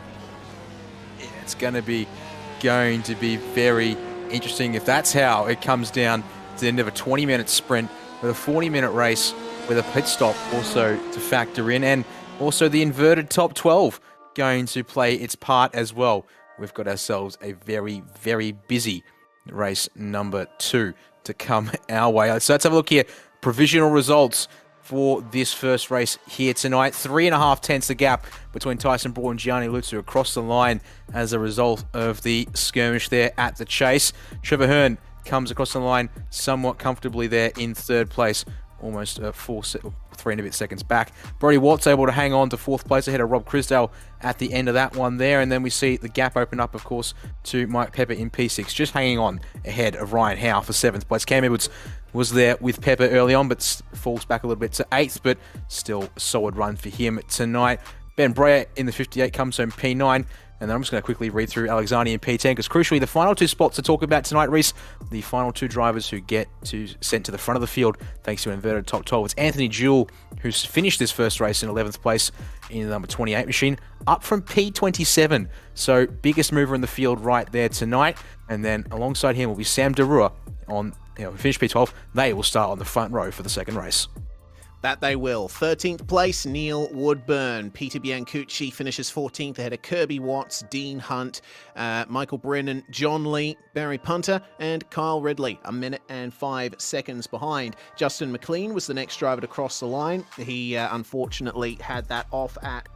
Yeah, it's going to be very interesting if that's how it comes down to the end of a 20-minute sprint with a 40-minute race with a pit stop also to factor in, and also the inverted top 12 going to play its part as well. We've got ourselves a very, very busy race number 2 to come our way. So let's have a look here. Provisional results for this first race here tonight. 3.5 tenths the gap between Tyson Brawl and Gianni Lutzu across the line as a result of the skirmish there at the chase. Trevor Hearn comes across the line somewhat comfortably there in third place, almost 3 and a bit seconds back. Brody Watt's able to hang on to fourth place ahead of Rob Crisdale at the end of that one there, and then we see the gap open up, of course, to Mike Pepper in P6, just hanging on ahead of Ryan Howe for 7th place. Cam Edwards was there with Pepper early on, but falls back a little bit to 8th, but still a solid run for him tonight. Ben Breyer in the 58 comes home P9. And then I'm just going to quickly read through Alexander in P10, because crucially, the final 2 spots to talk about tonight, Reese, the final 2 drivers who get sent to the front of the field thanks to an inverted top 12. It's Anthony Jewell, who's finished this first race in 11th place in the number 28 machine, up from P27. So biggest mover in the field right there tonight. And then alongside him will be Sam Derua on, finish P12. They will start on the front row for the second race. That they will. 13th place, Neil Woodburn. Peter Biancucci finishes 14th ahead of Kirby Watts, Dean Hunt, Michael Brennan, John Lee, Barry Punter, and Kyle Ridley, 1 minute and 5 seconds behind. Justin McLean was the next driver to cross the line. He unfortunately had that off at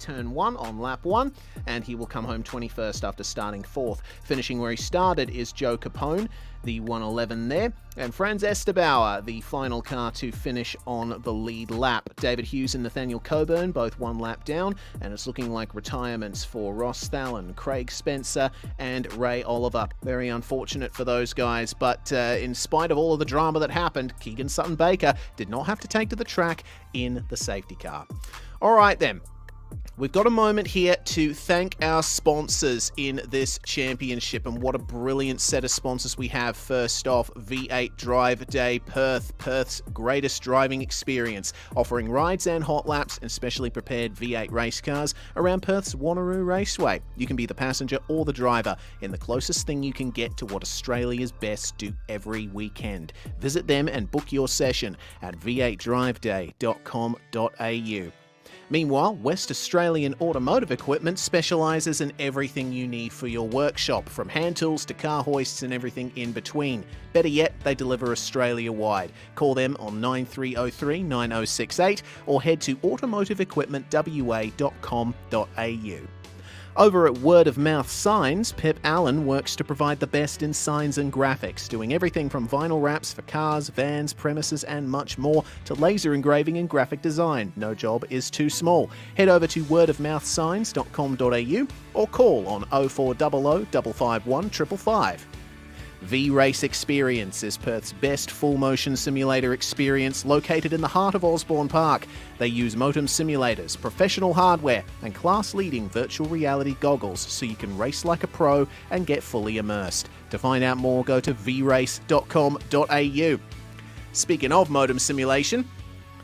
turn 1 on lap 1, and he will come home 21st after starting 4th. Finishing where he started is Joe Capone, the 111 there, and Franz Estabauer, the final car to finish on the lead lap. David Hughes and Nathaniel Coburn both 1 lap down, and it's looking like retirements for Ross Thalen, Craig Spencer, and Ray Oliver. Very unfortunate for those guys, but in spite of all of the drama that happened, Keegan Sutton-Baker did not have to take to the track in the safety car. All right then. We've got a moment here to thank our sponsors in this championship, and what a brilliant set of sponsors we have. First off, V8 Drive Day Perth, Perth's greatest driving experience, offering rides and hot laps and specially prepared V8 race cars around Perth's Wanneroo Raceway. You can be the passenger or the driver in the closest thing you can get to what Australia's best do every weekend. Visit them and book your session at v8driveday.com.au. Meanwhile, West Australian Automotive Equipment specialises in everything you need for your workshop, from hand tools to car hoists and everything in between. Better yet, they deliver Australia-wide. Call them on 9303 9068 or head to automotiveequipmentwa.com.au. Over at Word of Mouth Signs, Pip Allen works to provide the best in signs and graphics, doing everything from vinyl wraps for cars, vans, premises, and much more, to laser engraving and graphic design. No job is too small. Head over to wordofmouthsigns.com.au or call on 0400 551 555. V-Race Experience is Perth's best full-motion simulator experience, located in the heart of Osborne Park. They use Motum simulators, professional hardware, and class-leading virtual reality goggles so you can race like a pro and get fully immersed. To find out more, go to vrace.com.au. Speaking of Motum simulation,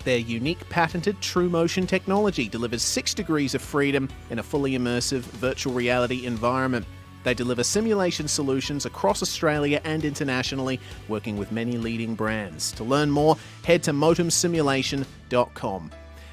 their unique patented True Motion technology delivers 6 degrees of freedom in a fully immersive virtual reality environment. They deliver simulation solutions across Australia and internationally, working with many leading brands. To learn more, head to motumsimulation.com.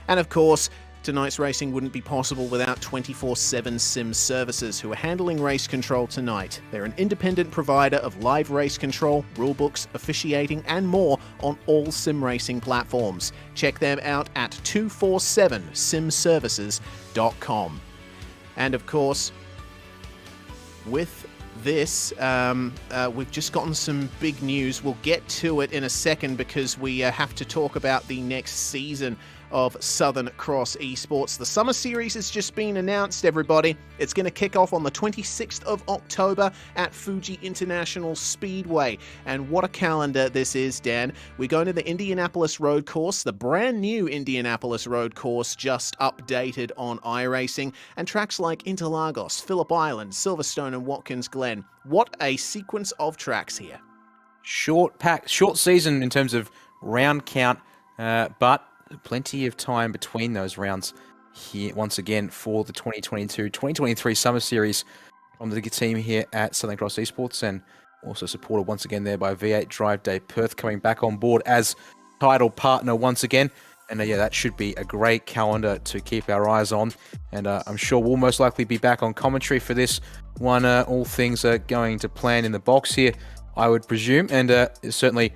And of course, tonight's racing wouldn't be possible without 24/7 Sim Services, who are handling race control tonight. They're an independent provider of live race control, rulebooks, officiating, and more on all sim racing platforms. Check them out at 247simservices.com. And of course, with this, we've just gotten some big news. We'll get to it in a second because we have to talk about the next season of Southern Cross Esports. The Summer Series has just been announced, everybody. It's going to kick off on the 26th of October at Fuji International Speedway. And what a calendar this is, Dan. We're going to the Indianapolis Road Course, the brand new Indianapolis Road Course, just updated on iRacing, and tracks like Interlagos, Phillip Island, Silverstone, and Watkins Glen. What a sequence of tracks here. Short season in terms of round count, but plenty of time between those rounds here once again for the 2022-2023 Summer Series from the team here at Southern Cross Esports. And Also supported once again there by V8 Drive Day Perth coming back on board as title partner once again. And yeah, that should be a great calendar to keep our eyes on. And I'm sure we'll most likely be back on commentary for this one. All things are going to plan in the box here, I would presume. And certainly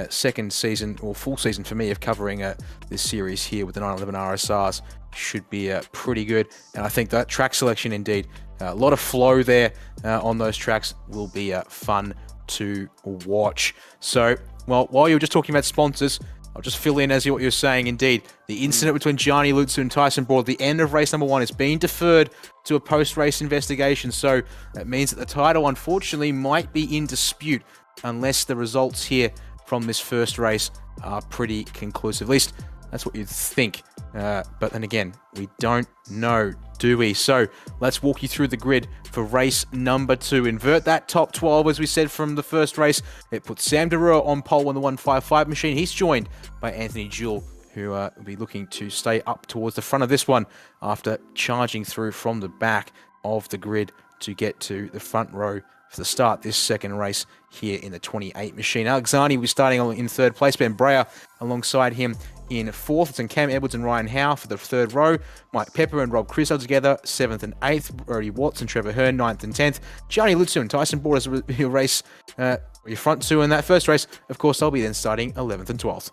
second season or full season for me of covering this series here with the 911 RSRs should be pretty good. And I think that track selection indeed, a lot of flow there on those tracks will be fun to watch. So, well, while you were just talking about sponsors, I'll just fill in as what you're saying. Indeed, the incident between Gianni Lutsu and Tyson Broad, the end of race number 1, is being deferred to a post-race investigation. So that means that the title, unfortunately, might be in dispute unless the results here from this first race are pretty conclusive. At least that's what you'd think. But then again, we don't know, do we? So let's walk you through the grid for race number 2. Invert that top 12, as we said from the first race. It puts Sam DeRua on pole in the 155 machine. He's joined by Anthony Jewell, who will be looking to stay up towards the front of this one after charging through from the back of the grid to get to the front row for the start this second race here in the 28 machine. Alexani was starting in third place. Ben Breyer alongside him in fourth. It's in Cam Edwards and Ryan Howe for the third row. Mike Pepper and Rob Christo together, 7th and 8th. Brody Watts and Trevor Hearn, 9th and 10th. Gianni Lutsu and Tyson Broad as your race, your front two in that first race. Of course, they'll be then starting 11th and 12th.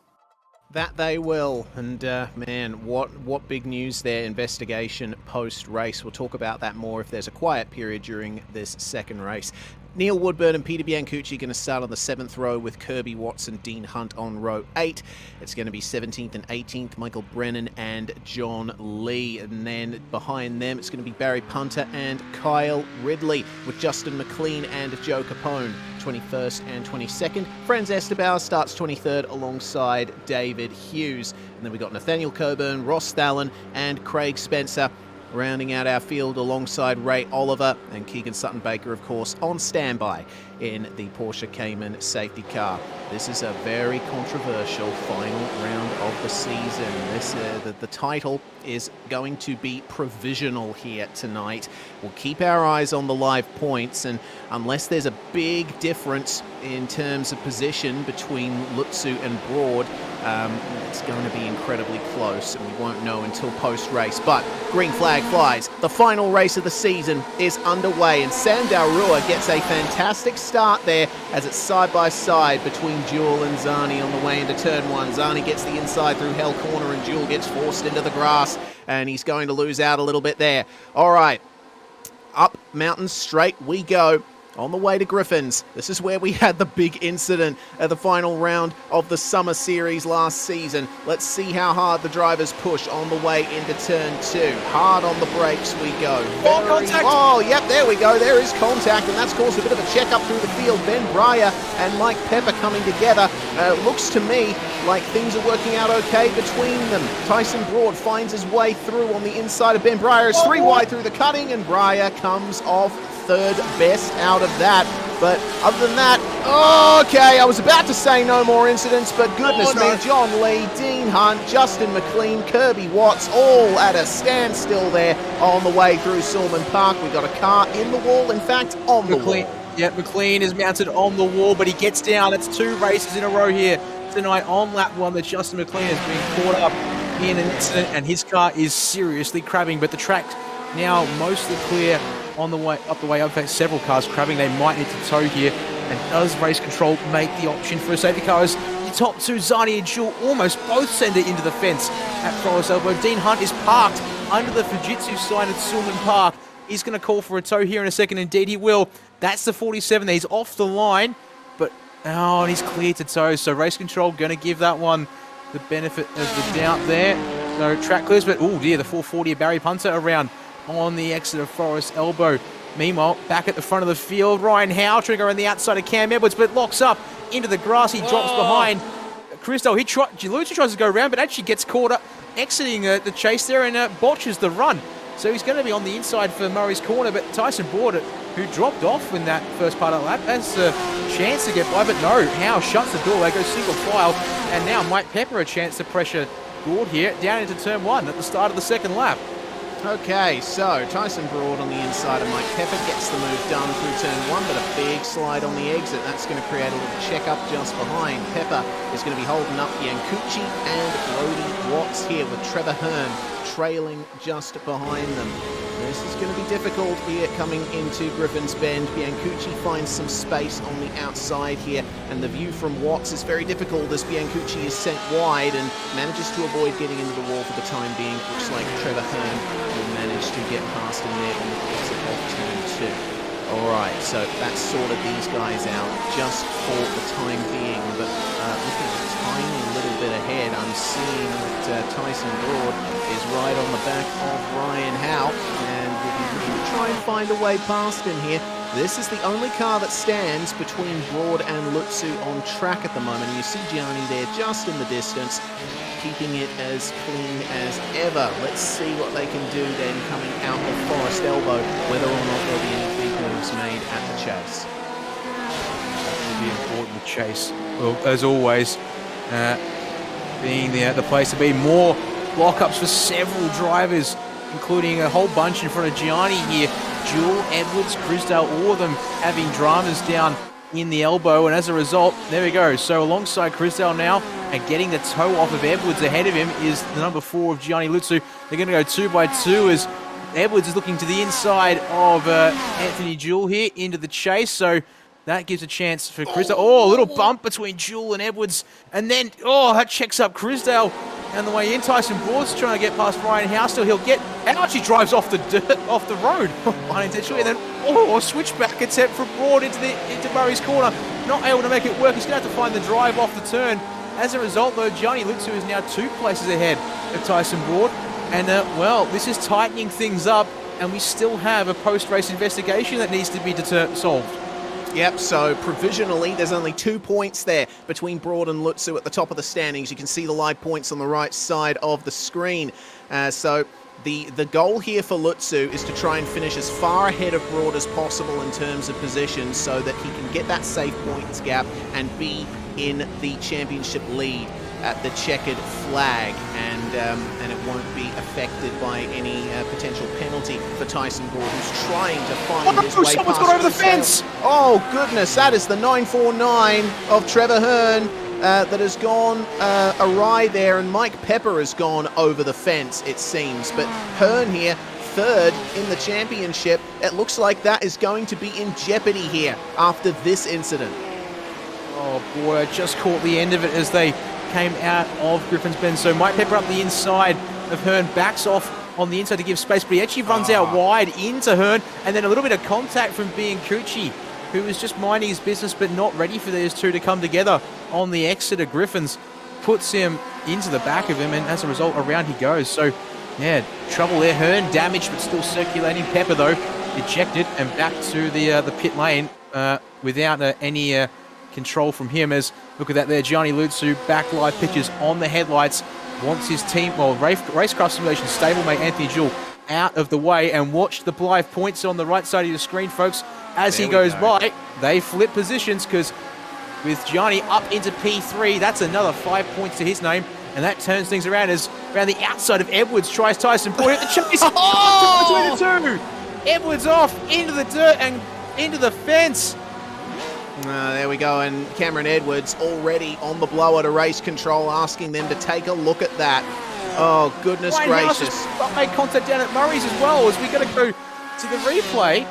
That they will, and man, what big news there, investigation post-race. We'll talk about that more if there's a quiet period during this second race. Neil Woodburn and Peter Biancucci going to start on the 7th row with Kirby Watson, Dean Hunt on row 8. It's going to be 17th and 18th, Michael Brennan and John Lee. And then behind them, it's going to be Barry Punter and Kyle Ridley with Justin McLean and Joe Capone, 21st and 22nd. Franz Estabauer starts 23rd alongside David Hughes. And then we've got Nathaniel Coburn, Ross Thalen and Craig Spencer rounding out our field alongside Ray Oliver and Keegan Sutton-Baker, of course, on standby in the Porsche Cayman safety car. This is a very controversial final round of the season. This the title is going to be provisional here tonight. We'll keep our eyes on the live points, and unless there's a big difference in terms of position between Lutsu and Broad, it's going to be incredibly close, and we won't know until post-race. But green flag flies. The final race of the season is underway, and Sam Dalrua gets a fantastic start there as it's side-by-side between Jewell and Zani on the way into turn 1. Zani gets the inside through Hell Corner, and Jewell gets forced into the grass, and he's going to lose out a little bit there. All right, up mountain straight we go. On the way to Griffins. This is where we had the big incident at the final round of the Summer Series last season. Let's see how hard the drivers push on the way into turn 2. Hard on the brakes we go. Contact! Oh, yep, there we go. There is contact, and that's caused a bit of a check-up through the field. Ben Breyer and Mike Pepper coming together. Looks to me like things are working out okay between them. Tyson Broad finds his way through on the inside of Ben Breyer. It's 3 wide through the cutting, and Breyer comes off third best out of that. But other than that, okay, I was about to say no more incidents, but goodness me, John Lee, Dean Hunt, Justin McLean, Kirby Watts, all at a standstill there on the way through Silman Park. We got a car in the wall, in fact, on the wall. Yeah, McLean is mounted on the wall, but he gets down. It's 2 races in a row here tonight on lap 1 that Justin McLean is being caught up in an incident, and his car is seriously crabbing, but the track now mostly clear on the way up. In fact, several cars crabbing. They might need to tow here. And does race control make the option for a safety car? As the top 2, Zani and Jewell, almost both send it into the fence at Forest Elbow. Dean Hunt is parked under the Fujitsu sign at Silman Park. He's going to call for a tow here in a second. Indeed, he will. That's the 47. He's off the line, but and he's clear to tow. So race control going to give that one the benefit of the doubt there. No track clears, but oh dear, the 440 of Barry Punter around on the exit of Forest Elbow. Meanwhile, back at the front of the field, Ryan Howe trigger on the outside of Cam Edwards, but locks up into the grass. He drops behind Christo. Lucha tries to go around, but actually gets caught up exiting the chase there and botches the run. So he's going to be on the inside for Murray's corner, but Tyson Broad, who dropped off in that first part of the lap, has a chance to get by, but no. Howe shuts the door. They go single file, and now Mike Pepper a chance to pressure Broad here down into turn 1 at the start of the second lap. Okay, so Tyson Broad on the inside of Mike Pepper gets the move done through turn 1, but a big slide on the exit. That's going to create a little check-up just behind. Pepper is going to be holding up Biancucci and Brody Watts here with Trevor Hearn trailing just behind them. This is going to be difficult here coming into Griffin's Bend. Biancucci finds some space on the outside here, and the view from Watts is very difficult as Biancucci is sent wide and manages to avoid getting into the wall for the time being. Looks like Trevor Hearn will manage to get past him there on the exit of turn 2. Alright, so that's sorted these guys out just for the time being, but looking a tiny little bit ahead, I'm seeing that Tyson Broad is right on the back of Ryan Howe, and we'll be looking to try and find a way past him here. This is the only car that stands between Broad and Lutzu on track at the moment. You see Gianni there just in the distance, keeping it as clean as ever. Let's see what they can do then coming out of Forest Elbow, whether or not there'll be any big moves made at the chase. That will be important, the chase. Well, as always, being the place to be. More lockups for several drivers, including a whole bunch in front of Gianni here. Jewel, Edwards, Crisdale, all of them having dramas down in the elbow, and as a result, there we go. So alongside Crisdale now, and getting the toe off of Edwards ahead of him is the number 4 of Gianni Lutzu. They're going to go 2 by 2 as Edwards is looking to the inside of Anthony Jewel here into the chase. So that gives a chance for Crisdale. Oh, a little bump between Jewel and Edwards, and then, oh, that checks up Crisdale. And the way in, Tyson Broad's trying to get past Ryan Howe. Still, he'll get out. He drives off the dirt, off the road, unintentionally. And then, a switchback attempt from Broad into Murray's corner. Not able to make it work. He's going to have to find the drive off the turn. As a result, though, Gianni Lutzu is now 2 places ahead of Tyson Broad. And, well, this is tightening things up. And we still have a post-race investigation that needs to be solved. Yep, so provisionally there's only 2 points there between Broad and Lutzu at the top of the standings. You can see the live points on the right side of the screen. So the goal here for Lutzu is to try and finish as far ahead of Broad as possible in terms of position so that he can get that safe points gap and be in the championship lead at the checkered flag, and it won't be affected by any potential penalty for Tyson Broad, who's trying to find his way past. Someone's got over the fence! Oh goodness, that is the 949 of Trevor Hearn that has gone awry there, and Mike Pepper has gone over the fence, it seems. But Hearn here, 3rd in the championship. It looks like that is going to be in jeopardy here after this incident. Oh boy, I just caught the end of it as they came out of Griffin's Bend. So Mike Pepper up the inside of Hearn, backs off on the inside to give space, but he actually runs out wide into Hearn, and then a little bit of contact from Biancucci, who was just minding his business but not ready for those two to come together on the exit of Griffins. Puts him into the back of him, and as a result, around he goes. So, yeah, trouble there. Hearn damaged but still circulating. Pepper, though, ejected and back to the pit lane without any control from him. As look at that there, Gianni Lutzu, back live pictures on the headlights, wants his team, well, Racecraft Simulation stablemate Anthony Jewell out of the way, and watch the live points on the right side of your screen, folks. As he goes by, they flip positions, because with Gianni up into P3, that's another 5 points to his name, and that turns things around as around the outside of Edwards tries Tyson Broad at the chase. Oh! Between the two, Edwards off into the dirt and into the fence. There we go, and Cameron Edwards already on the blower to race control, asking them to take a look at that. Oh, goodness gracious. Made contact down at Murray's as well, as we got to go to the replay.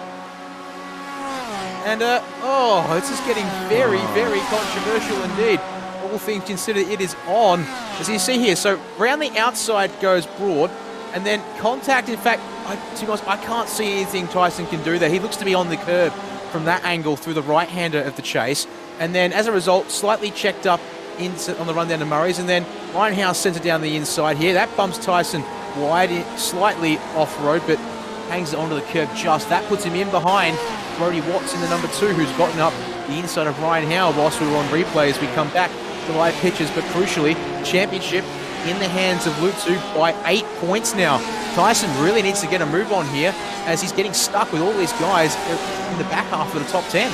And, this is getting very, very controversial indeed. All things considered, it is on. As you see here, so round the outside goes Broad, and then contact, in fact, to be honest, I can't see anything Tyson can do there. He looks to be on the curb from that angle through the right-hander of the chase. And then, as a result, slightly checked up on the run down to Murray's, and then Ryan Howe sent it down the inside here. That bumps Tyson wide, slightly off-road, but hangs it onto the curb just. That puts him in behind Brody Watts in the number 2, who's gotten up the inside of Ryan Howe whilst we were on replay as we come back to live pitches. But crucially, championship in the hands of Lutzu by 8 points now. Tyson really needs to get a move on here, as he's getting stuck with all these guys in the back half of the top 10.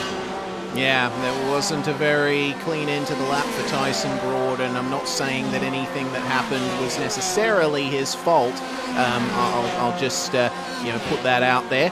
Yeah, there wasn't a very clean end to the lap for Tyson Broad, and I'm not saying that anything that happened was necessarily his fault. I'll just put that out there.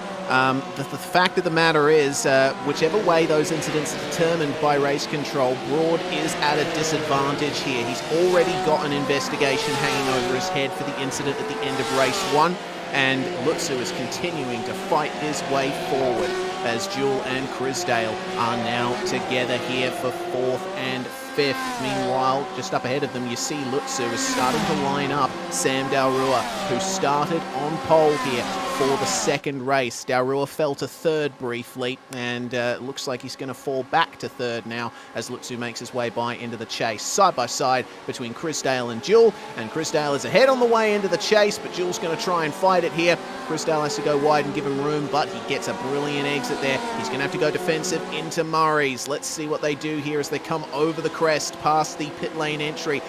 The fact of the matter is, whichever way those incidents are determined by race control, Broad is at a disadvantage here. He's already got an investigation hanging over his head for the incident at the end of race 1, and Lutzu is continuing to fight his way forward as Jewel and Crisdale are now together here for 4th and 5th. Meanwhile, just up ahead of them, you see Lutzu is starting to line up Sam Daurua, who started on pole here for the second race. Daurua fell to 3rd briefly, and looks like he's going to fall back to 3rd now as Lutzu makes his way by into the chase. Side by side between Crisdale and Jewel, and Crisdale is ahead on the way into the chase, but Jewel's going to try and fight it here. Crisdale has to go wide and give him room, but he gets a brilliant exit there. He's going to have to go defensive into Murray's. Let's see what they do here as they come over the crest past the pit lane entry.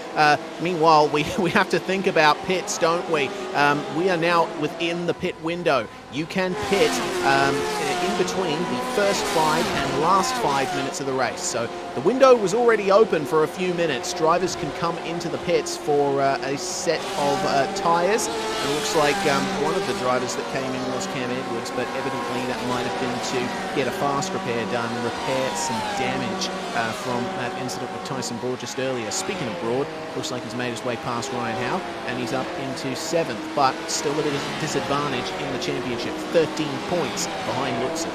Meanwhile, we have to think about pits, don't we? We are now within the pit window. You can pit in between the first 5 and last 5 minutes of the race. So the window was already open for a few minutes. Drivers can come into the pits for a set of tyres. It looks like one of the drivers that came in was Cam Edwards, but evidently that might have been to get a fast repair done, repair some damage from that incident with Tyson Broad just earlier. Speaking of Broad, looks like he's made his way past Ryan Howe, and he's up into 7th, but still at a disadvantage in the championship, 13 points behind Lutzu.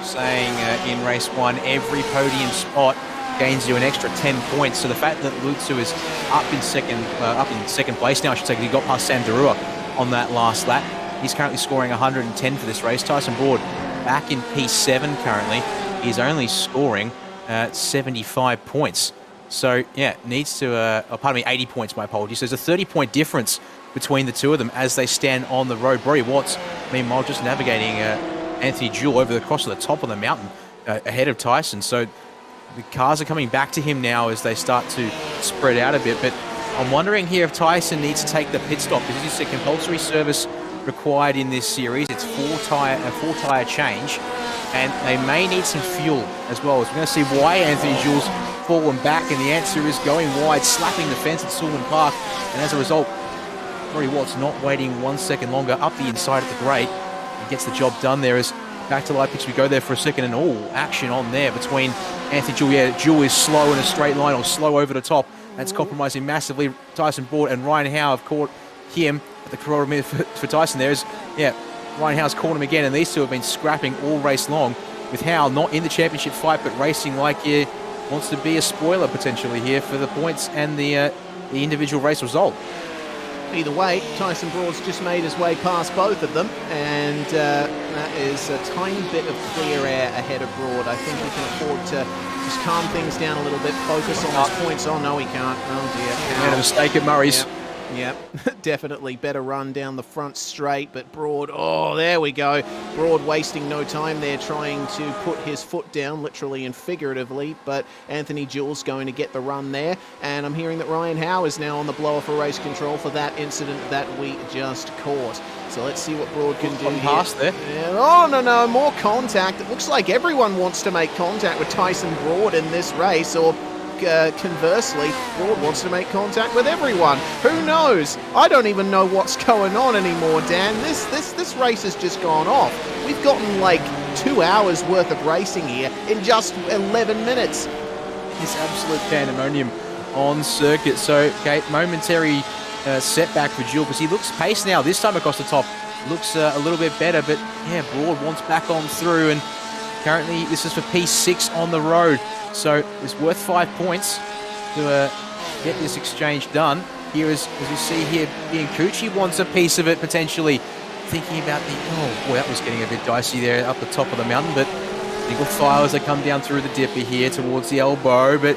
Saying in race 1, every podium spot gains you an extra 10 points. So the fact that Lutzu is up in second place now, I should say, he got past Sam Daurua on that last lap. He's currently scoring 110 for this race. Tyson Broad back in P7 currently. He's only scoring 75 points. So yeah, needs to, 80 points, my apologies. So there's a 30-point difference between the two of them as they stand on the road. Brody Watts, meanwhile, just navigating Anthony Jewell over across to the top of the mountain ahead of Tyson. So the cars are coming back to him now as they start to spread out a bit. But I'm wondering here if Tyson needs to take the pit stop, because this is a compulsory service required in this series. It's a four tire change, and they may need some fuel as well. As we're going to see why Anthony Jewell's fallen back, and the answer is going wide, slapping the fence at Sullivan Park, and as a result, Brody Watts not waiting 1 second longer up the inside of the grate. He gets the job done there. As back to live pitch we go there for a second, and all action on there between Anthony Jewell. Yeah, Jewell is slow in a straight line, or slow over the top. That's compromising massively. Tyson Broad and Ryan Howe have caught him at the chronometer for Tyson there. Ryan Howe's caught him again, and these two have been scrapping all race long, with Howe not in the championship fight, but racing like he wants to be a spoiler potentially here for the points and the individual race result. Either way, Tyson Broad's just made his way past both of them, and that is a tiny bit of clear air ahead of Broad. I think he can afford to just calm things down a little bit, focus on his points. Oh, no, he can't. Oh, dear. Made a mistake at Murray's. Yep, definitely better run down the front straight, but Broad, oh, there we go. Broad wasting no time there trying to put his foot down, literally and figuratively, but Anthony Jewell's going to get the run there, and I'm hearing that Ryan Howe is now on the blower for race control for that incident that we just caught. So let's see what Broad can do here. Past there. Yeah, oh, no, more contact. It looks like everyone wants to make contact with Tyson Broad in this race, or conversely, Broad wants to make contact with everyone. Who knows? I don't even know what's going on anymore, Dan. This race has just gone off. We've gotten like 2 hours worth of racing here in just 11 minutes. It's absolute pandemonium on circuit. So, okay, momentary setback for Jewell, because he looks paced now. This time across the top, looks a little bit better, but yeah, Broad wants back on through, and currently this is for P6 on the road. So it's worth 5 points to get this exchange done. Here is, as you see here, Biancucci wants a piece of it potentially. Thinking about that was getting a bit dicey there up the top of the mountain, but single file as they come down through the dipper here towards the elbow, but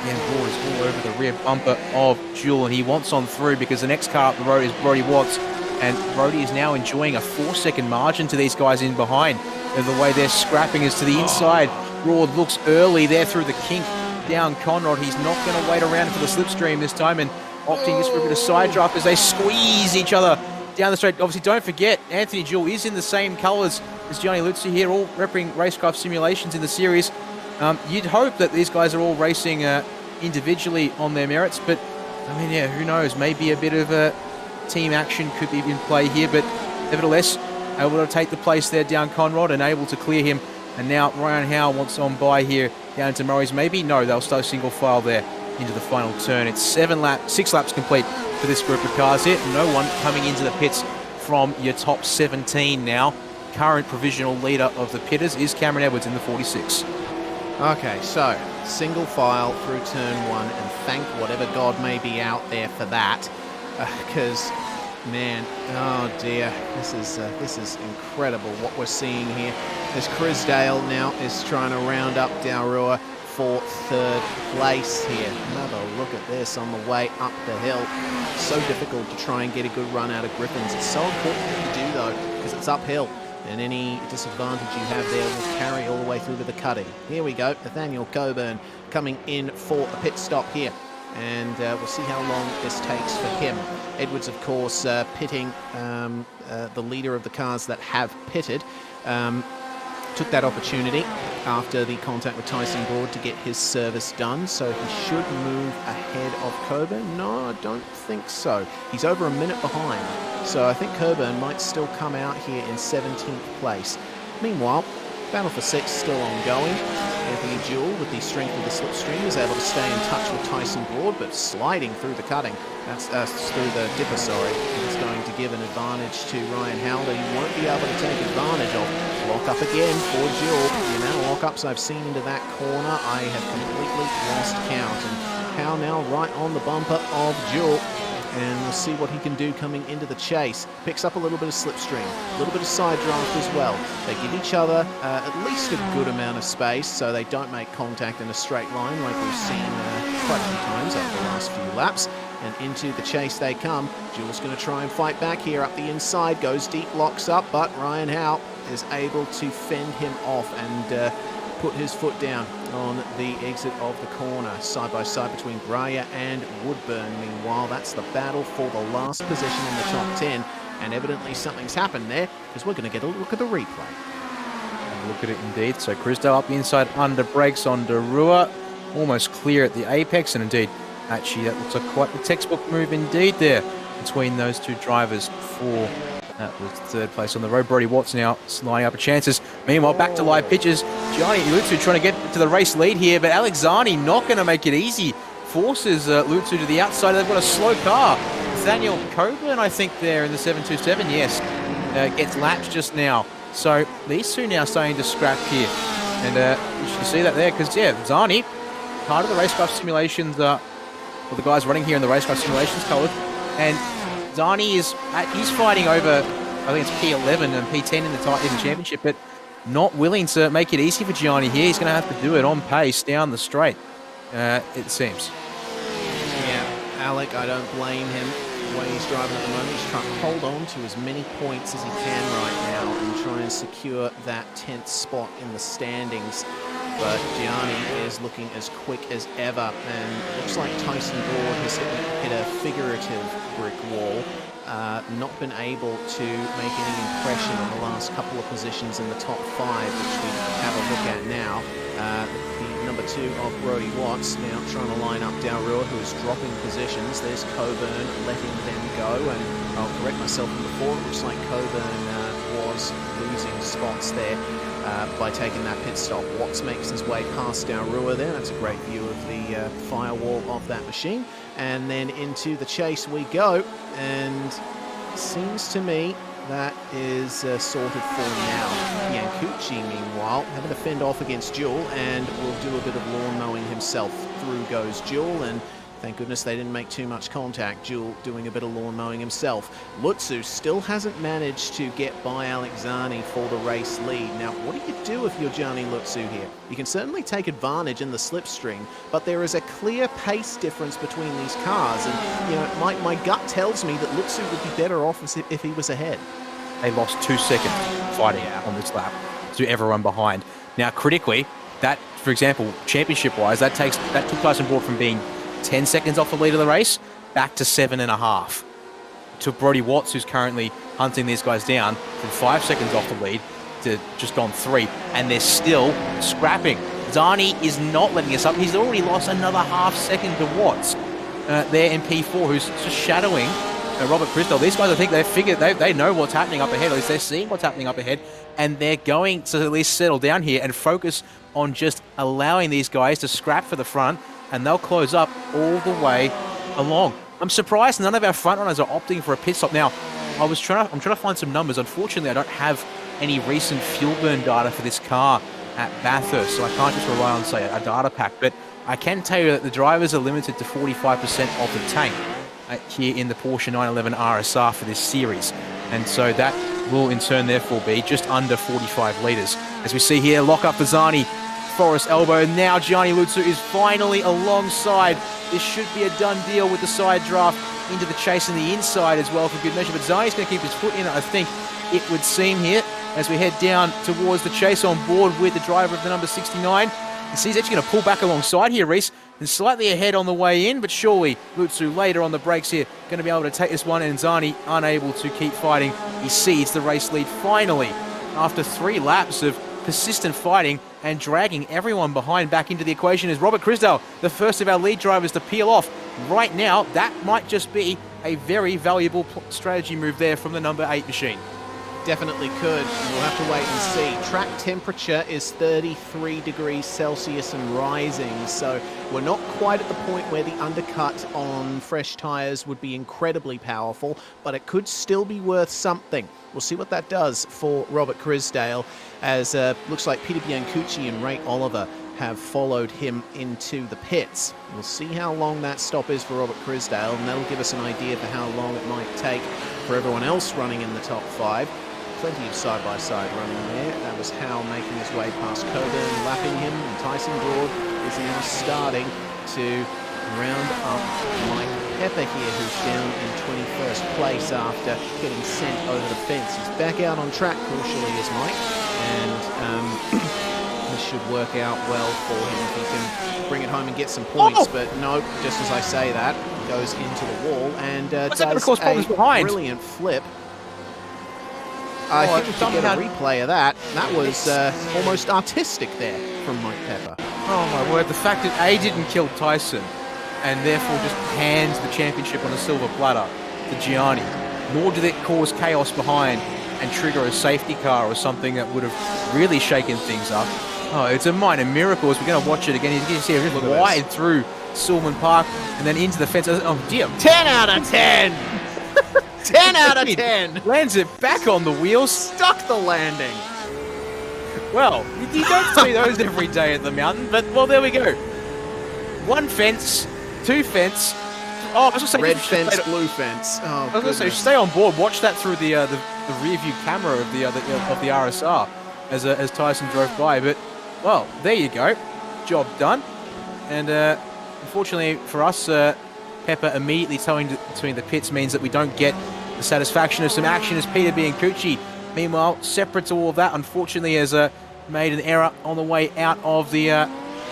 again, Broad is all over the rear bumper of Jewell, and he wants on through because the next car up the road is Brody Watts, and Brody is now enjoying a 4-second margin to these guys in behind. And the way they're scrapping is to the inside. Broad looks early there through the kink down Conrad. He's not going to wait around for the slipstream this time, and opting just for a bit of side drive as they squeeze each other down the straight. Obviously, don't forget, Anthony Jewell is in the same colours as Gianni Luzzi here, all repping Racecraft Simulations in the series. You'd hope that these guys are all racing individually on their merits, but, I mean, yeah, who knows? Maybe a bit of a team action could be in play here, but nevertheless, able to take the place there down Conrad and able to clear him. And now Ryan Howe wants on by here down to Murray's. Maybe? No, they'll stay single file there into the final turn. It's 6 laps complete for this group of cars here. No one coming into the pits from your top 17 now. Current provisional leader of the pitters is Cameron Edwards in the 46. Okay, so single file through turn 1, and thank whatever God may be out there for that, because man, oh dear, this is incredible what we're seeing here. As Chris Dale now is trying to round up Daurua for 3rd place here. Another look at this on the way up the hill. So difficult to try and get a good run out of Griffins. It's so important to do though, because it's uphill, and any disadvantage you have there will carry all the way through to the cutting. Here we go, Nathaniel Coburn coming in for a pit stop here, and we'll see how long this takes for him. Edwards, of course, pitting the leader of the cars that have pitted. Took that opportunity after the contact with Tyson Broad to get his service done, so he should move ahead of Coburn. No, I don't think so. He's over a minute behind, so I think Coburn might still come out here in 17th place. Meanwhile, battle for 6 still ongoing. Anthony Jewell, with the strength of the slipstream, is able to stay in touch with Tyson Broad, but sliding through the cutting. That's through the dipper, sorry. It's going to give an advantage to Ryan Howell that he won't be able to take advantage of. Lock up again for Jewell. The amount of lock-ups I've seen into that corner, I have completely lost count. And Howell now right on the bumper of Jewell. And we'll see what he can do coming into the chase. Picks up a little bit of slipstream, a little bit of side draft as well. They give each other at least a good amount of space so they don't make contact in a straight line like we've seen quite a few times over the last few laps. And into the chase they come. Jewell's going to try and fight back here up the inside, goes deep, locks up, but Ryan Howe is able to fend him off and put his foot down on the exit of the corner, side by side between Breyer and Woodburn. Meanwhile, that's the battle for the last position in the top 10, and evidently something's happened there, because we're going to get a look at the replay. Look at it indeed. So Crisdale up the inside under brakes on Daurua, almost clear at the apex, and indeed, actually that looks like quite the textbook move indeed there between those two drivers for that was 3rd place on the road. Brody Watts now lining up chances. Meanwhile, back to live pitches. Gianni Lutsu trying to get to the race lead here, but Alex Zani not going to make it easy. Forces Lutsu to the outside. They've got a slow car. Nathaniel Coburn, I think, there in the 727, yes, gets lapped just now. So these two now starting to scrap here. And you should see that there, because, yeah, Zani, part of the Racecraft Simulations, well, the guys running here in the Racecraft Simulations colours, and Zani he's fighting over, I think it's P11 and P10 in the championship, but not willing to make it easy for Gianni here. He's going to have to do it on pace down the straight, it seems. Yeah, Alec, I don't blame him the way he's driving at the moment. He's trying to hold on to as many points as he can right now and try and secure that 10th spot in the standings. But Gianni is looking as quick as ever, and it looks like Tyson Broad has hit a figurative brick wall, not been able to make any impression on the last couple of positions in the top 5, which we have a look at now. The number 2 of Brody Watts now trying to line up Daurua, who is dropping positions. There's Coburn letting them go, and I'll correct myself from before, it looks like Coburn was losing spots there by taking that pit stop. Watts makes his way past Daurua there. That's a great view of the firewall of that machine. And then into the chase we go, and seems to me that is sorted for now. Biancucci, meanwhile, having to fend off against Jewell, and will do a bit of lawn mowing himself. Through goes Jewell, and thank goodness they didn't make too much contact. Jewell doing a bit of lawn mowing himself. Lutsu still hasn't managed to get by Alexani for the race lead. Now, what do you do if you're Gianni Lutsu here? You can certainly take advantage in the slipstream, but there is a clear pace difference between these cars, and you know, my gut tells me that Lutsu would be better off if he was ahead. They lost 2 seconds fighting on this lap to everyone behind. Now, critically, that, for example, championship-wise, that took Tyson Broad from being 10 seconds off the lead of the race back to 7.5. to Brody Watts, who's currently hunting these guys down from 5 seconds off the lead to just on 3, and they're still scrapping. Zani is not letting us up. He's already lost another half second to Watts there in P4, who's just shadowing Robert Christel. These guys, I think they know what's happening up ahead, at least they're seeing what's happening up ahead, and they're going to at least settle down here and focus on just allowing these guys to scrap for the front, and they'll close up all the way along. I'm surprised none of our front runners are opting for a pit stop. Now, I'm trying to find some numbers. Unfortunately, I don't have any recent fuel burn data for this car at Bathurst, so I can't just rely on, say, a data pack, but I can tell you that the drivers are limited to 45% of the tank here in the Porsche 911 RSR for this series, and so that will in turn therefore be just under 45 litres. As we see here, lock up for Zani, Forest elbow. Now Gianni Lutsu is finally alongside. This should be a done deal with the side draft into the chase and the inside as well for good measure, but Zani's going to keep his foot in it, I think it would seem here, as we head down towards the chase on board with the driver of the number 69. You see he's actually going to pull back alongside here, Reese, and slightly ahead on the way in, but surely Lutsu later on the brakes here going to be able to take this one, and Zani unable to keep fighting. He cedes the race lead finally after 3 laps of persistent fighting and dragging everyone behind back into the equation is Robert Crisdale, the first of our lead drivers to peel off. Right now, that might just be a very valuable strategy move there from the number 8 machine. Definitely could. We'll have to wait and see. Track temperature is 33 degrees Celsius and rising, so we're not quite at the point where the undercut on fresh tyres would be incredibly powerful, but it could still be worth something. We'll see what that does for Robert Crisdale, as looks like Peter Biancucci and Ray Oliver have followed him into the pits. We'll see how long that stop is for Robert Crisdale, and that'll give us an idea for how long it might take for everyone else running in the top 5. Plenty of side-by-side running there. That was Howe making his way past Coburn, lapping him, and Tyson Broad is now starting to round up Mike Pepper here, who's down in 21st place after getting sent over the fence. He's back out on track, crucially, is Mike, and this should work out well for him if he can bring it home and get some points. But no, just as I say that, goes into the wall and does a brilliant flip. I think we should get a replay of that. That was almost artistic there from Mike Pepper. Oh my word, the fact that A didn't kill Tyson and therefore just hands the championship on a silver platter to Gianni, nor did it cause chaos behind and trigger a safety car or something that would have really shaken things up. Oh, it's a minor miracle as we're going to watch it again. You can see it really wide through Silman Park and then into the fence. Oh dear. 10 out of 10! 10 out of 10! Lands it back on the wheels. Stuck the landing. Well, you don't see those every day at the mountain, but, well, there we go. 1 fence, 2 fence. Oh, I was going to say... Red fence, blue fence. Oh, I was going to say, stay on board. Watch that through the rear view camera of the RSR as Tyson drove by. But, well, there you go. Job done. And, unfortunately for us, Pepper immediately towing between the pits means that we don't get the satisfaction of some action as Peter Biancucci, meanwhile, separate to all of that, unfortunately has made an error on the way out of the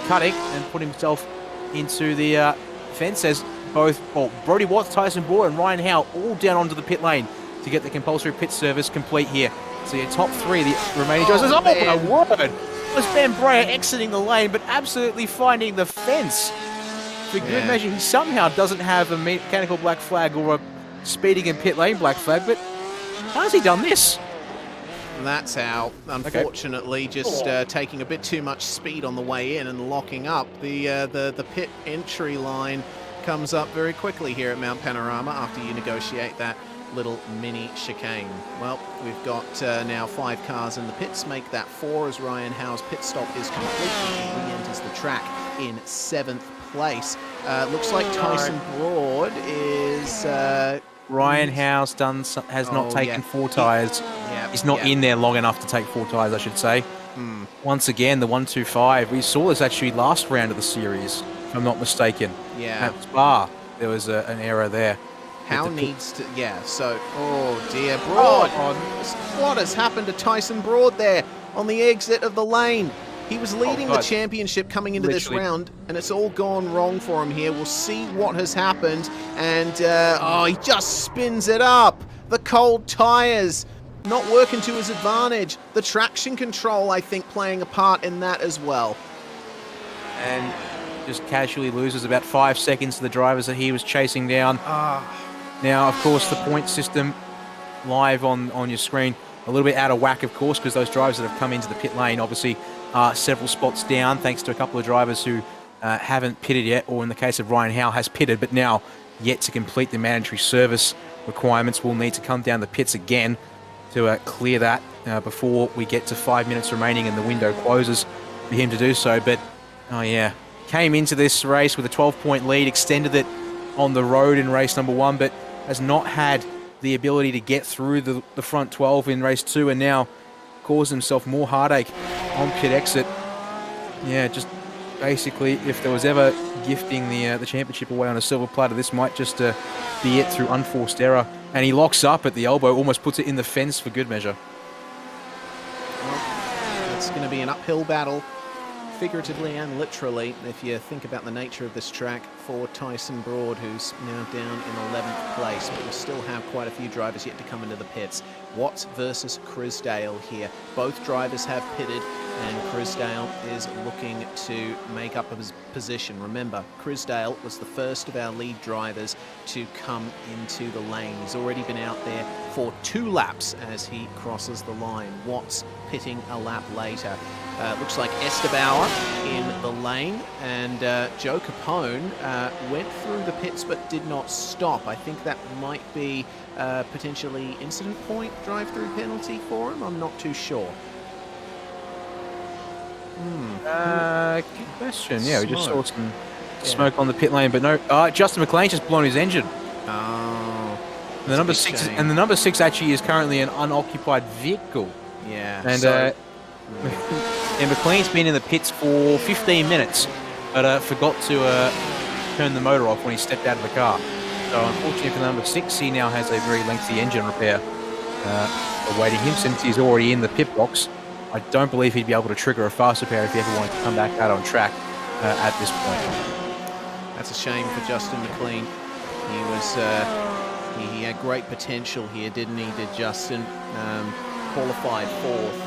cutting and put himself into the fence as both Brody Watts, Tyson Broad and Ryan Howe all down onto the pit lane to get the compulsory pit service complete here. So your top 3, the remaining drivers. Oh my word! It was Ben Breyer exiting the lane but absolutely finding the fence. For good measure, he somehow doesn't have a mechanical black flag or a speeding in pit lane black flag, but how has he done this? That's how, unfortunately, just taking a bit too much speed on the way in and locking up. The pit entry line comes up very quickly here at Mount Panorama after you negotiate that little mini chicane. Well, we've got now 5 cars in the pits, make that 4 as Ryan Howe's pit stop is complete. He re-enters the track in 7th place. Looks like Tyson Broad is... Ryan Howe's has not taken 4 tyres. He's not in there long enough to take 4 tyres, I should say. Once again, the 125. We saw this actually last round of the series, if I'm not mistaken. Yeah. At Spa, there was an error there. Howe needs to... Yeah, so... Oh, dear. Broad! What has happened to Tyson Broad there on the exit of the lane? He was leading the championship coming into this round, and it's all gone wrong for him here. We'll see what has happened, and he just spins it up. The cold tyres not working to his advantage. The traction control, I think, playing a part in that as well. And just casually loses about 5 seconds to the drivers that he was chasing down. Now, of course, the point system live on your screen, a little bit out of whack, of course, because those drivers that have come into the pit lane obviously are several spots down, thanks to a couple of drivers who haven't pitted yet, or in the case of Ryan Howe, has pitted, but now yet to complete the mandatory service requirements. Will need to come down the pits again to clear that before we get to 5 minutes remaining and the window closes for him to do so. But, oh yeah, came into this race with a 12-point lead, extended it on the road in race number 1, but has not had the ability to get through the front 12 in race 2, and now caused himself more heartache on pit exit. Yeah, just basically, if there was ever gifting the championship away on a silver platter, this might just be it through unforced error. And he locks up at the elbow, almost puts it in the fence for good measure. Well, it's going to be an uphill battle, figuratively and literally, if you think about the nature of this track, for Tyson Broad, who's now down in 11th place, but we still have quite a few drivers yet to come into the pits. Watts versus Crisdale here. Both drivers have pitted, and Crisdale is looking to make up his position. Remember, Crisdale was the first of our lead drivers to come into the lane. He's already been out there for 2 laps as he crosses the line. Watts pitting a lap later. Looks like Estabauer in the lane, and Joe Capone went through the pits but did not stop. I think that might be potentially incident point drive-through penalty for him. I'm not too sure. Good question. Yeah, we just saw some smoke on the pit lane, but no. Justin McLean just blown his engine. Oh. And the number 6 actually is currently an unoccupied vehicle. Yeah. And and McLean's been in the pits for 15 minutes, but forgot to turn the motor off when he stepped out of the car. So unfortunately for number 6, he now has a very lengthy engine repair awaiting him since he's already in the pit box. I don't believe he'd be able to trigger a fast repair if he ever wanted to come back out on track at this point. That's a shame for Justin McLean. He was he had great potential here, didn't he? Did Justin qualified 4th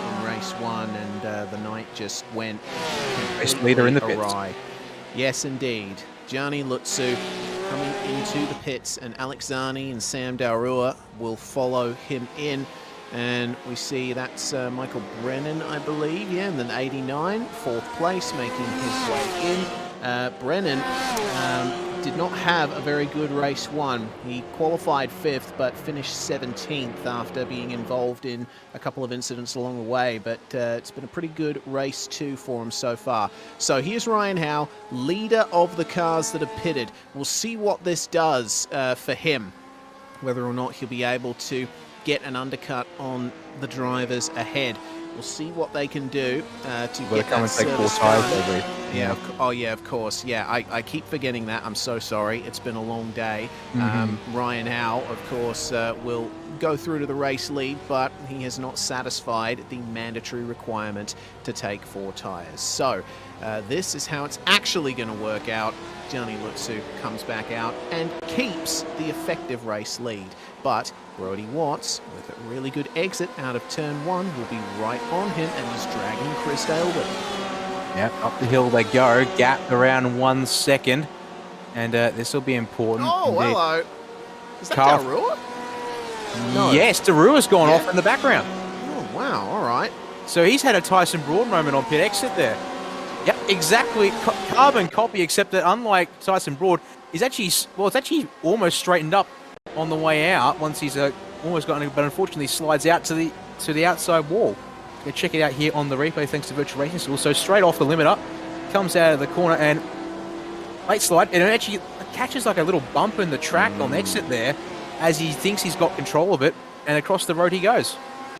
in race 1, and the night just went race leader in the pits. awry. Yes, indeed. Gianni Lutsu coming into the pits, and Alex Zani and Sam Daurua will follow him in. And we see that's Michael Brennan, I believe, yeah, and then 89, 4th place, making his way in. Brennan did not have a very good race 1. He qualified 5th, but finished 17th after being involved in a couple of incidents along the way. But it's been a pretty good race 2 for him so far. So here's Ryan Howe, leader of the cars that have pitted. We'll see what this does for him, whether or not he'll be able to get an undercut on the drivers ahead. We'll see what they can do to get come that and take 4 tires. Yeah. Oh, yeah, of course. Yeah, I keep forgetting that. I'm so sorry. It's been a long day. Ryan Howe, of course, will go through to the race lead, but he has not satisfied the mandatory requirement to take 4 tires. So this is how it's actually going to work out. Gianni Lutsu comes back out and keeps the effective race lead. But Brody Watts, with a really good exit out of turn 1, will be right on him, and he's dragging Crisdale with him. Yep, up the hill they go, gap around 1 second, and this will be important. Oh, indeed. hello. Is that Carl- Daurua? No. Yes, Darua's gone off in the background. Oh, wow, all right. So he's had a Tyson Broad moment on pit exit there. Yep, exactly. Carbon copy, except that unlike Tyson Broad, it's actually almost straightened up on the way out once he's almost gotten it, but unfortunately slides out to the outside wall. Go check it out here on the replay thanks to Virtual Racing School. So straight off the limiter, comes out of the corner and late slide, and it actually catches like a little bump in the track on the exit there as he thinks he's got control of it, and across the road he goes.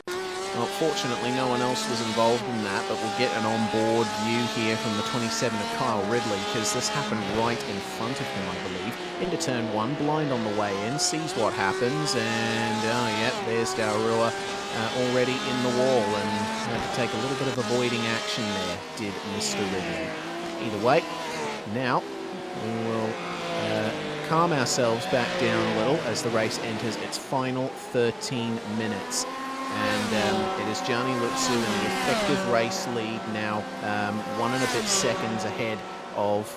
Well, fortunately, no one else was involved in that, but we'll get an on-board view here from the 27 of Kyle Ridley, because this happened right in front of him, I believe. Into turn 1, blind on the way in, sees what happens, and, oh, yeah, There's Darua already in the wall and had to take a little bit of avoiding action there, did Mr. Ridley. Either way, now we will calm ourselves back down a little as the race enters its final 13 minutes. And it is Gianni Lutsu in the effective race lead now, 1 and a bit seconds ahead of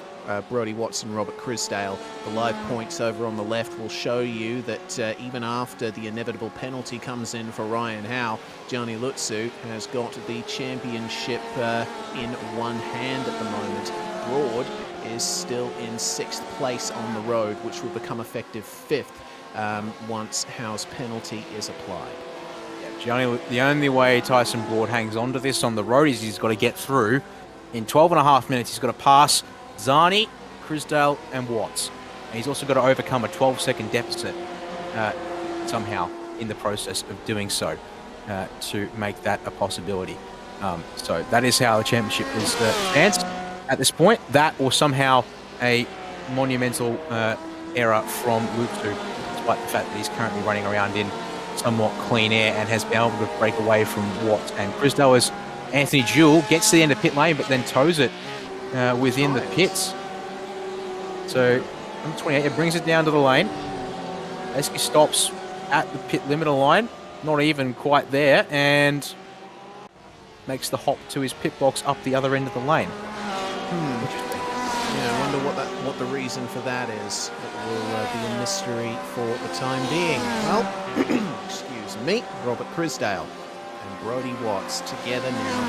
Brodie Watson, Robert Crisdale. The live points over on the left will show you that even after the inevitable penalty comes in for Ryan Howe, Gianni Lutsu has got the championship in one hand at the moment. Broad is still in 6th place on the road, which will become effective 5th once Howe's penalty is applied. Gianni, the only way Tyson Broad hangs on to this on the road is he's got to get through. In 12 and a half minutes, he's got to pass Zani, Crisdale, and Watts. And he's also got to overcome a 12-second deficit somehow in the process of doing so to make that a possibility. So that is how the championship is advanced at this point. That or somehow a monumental error from Lutsu, despite the fact that he's currently running around in somewhat clean air and has been able to break away from Watts and Crisdale as Anthony Jewell gets to the end of pit lane but then tows it within the pits. So number 28, it brings it down to the lane. Basically stops at the pit limiter line, not even quite there, and makes the hop to his pit box up the other end of the lane. Interesting. Yeah, I wonder what the reason for that is. It will be a mystery for the time being. Well, excuse me, Robert Crisdale and Brodie Watts together now.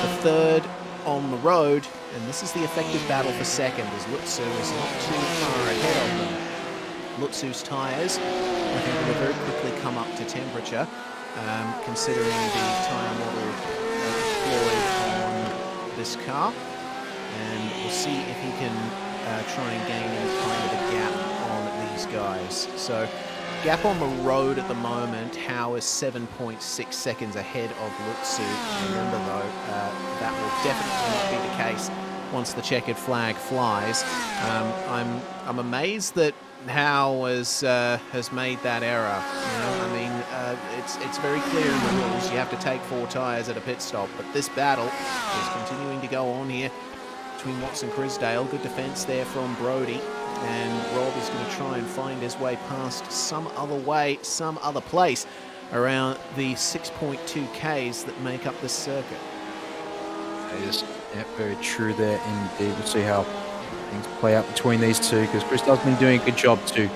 The third on the road, and this is the effective battle for second as Lutsu is not too far ahead of them. Lutsu's tyres, I think, will very quickly come up to temperature, considering the tyre model deployed on this car. And we'll see if he can try and gain any kind of a gap on these guys. So, gap on the road at the moment, Howe is 7.6 seconds ahead of Lutsu. Remember though, that will definitely not be the case once the checkered flag flies. I'm amazed that Howe has made that error. You know, I mean, it's very clear in the rules. You have to take 4 tyres at a pit stop, but this battle is continuing to go on here between Watts and Crisdale. Good defence there from Brodie, and Rob is going to try and find his way past some other place around the 6.2 Ks that make up this circuit. That is very true there indeed. We'll see how things play out between these two, because Crisdale's been doing a good job to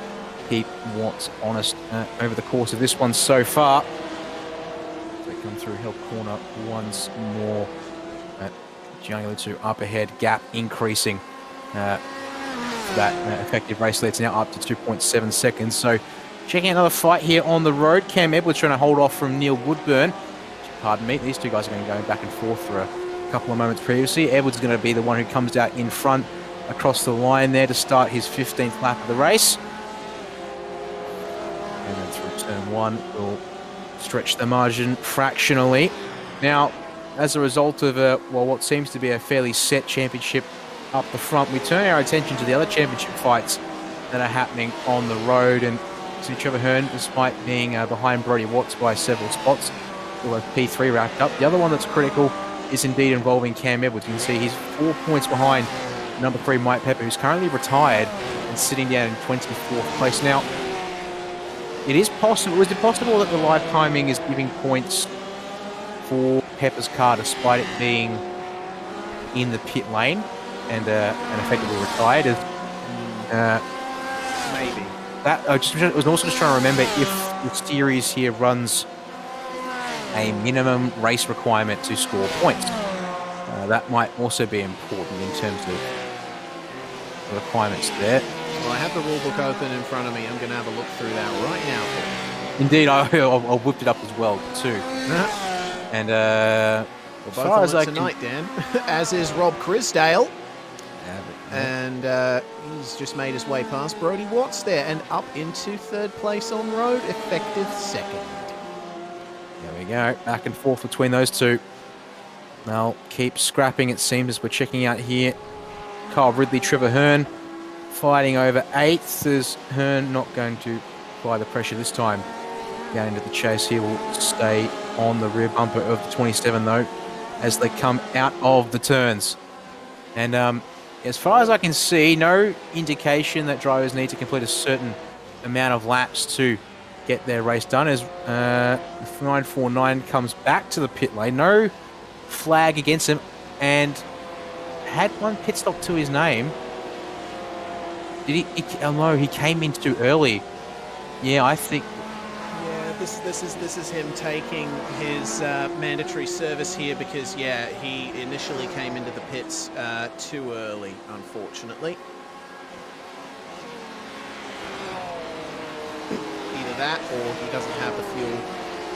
keep Watts honest over the course of this one so far. They come through Hill Corner once more. Gianni Lutsu up ahead, gap increasing. That effective race lead's now up to 2.7 seconds. So checking another fight here on the road. Cam Edwards trying to hold off from Neil Woodburn. Pardon me, these two guys have been going back and forth for a couple of moments previously. Edwards is going to be the one who comes out in front across the line there to start his 15th lap of the race. And then through turn 1, will stretch the margin fractionally. Now, as a result of what seems to be a fairly set championship up the front, we turn our attention to the other championship fights that are happening on the road. And see Trevor Hearn, despite being behind Brodie Watts by several spots, will have P3 racked up. The other one that's critical is indeed involving Cam Edwards. You can see he's 4 points behind number 3 Mike Pepper, who's currently retired and sitting down in 24th place. Now, it is possible. Is it possible that the live timing is giving points for Pepper's car despite it being in the pit lane and effectively retired? Maybe. That I was also just trying to remember if the series here runs a minimum race requirement to score points. That might also be important in terms of the requirements there. Well, I have the rulebook open in front of me. I'm going to have a look through that right now. Indeed, I whipped it up as well too. And We're both on it tonight, Dan. As is Rob Crisdale. And he's just made his way past Brodie Watts there and up into 3rd place on road, effective 2nd. There we go, back and forth between those two. They'll keep scrapping, it seems, as we're checking out here. Kyle Ridley, Trevor Hearn fighting over 8th. Is Hearn not going to apply the pressure this time down into the chase here. Will stay on the rear bumper of the 27 though, as they come out of the turns. And as far as I can see, no indication that drivers need to complete a certain amount of laps to get their race done. As 949 comes back to the pit lane, no flag against him, and had one pit stop to his name. Did he oh no, he came in too early. Yeah, I think. Yeah, this is him taking his mandatory service here because, yeah, he initially came into the pits too early, unfortunately. Either that or he doesn't have the fuel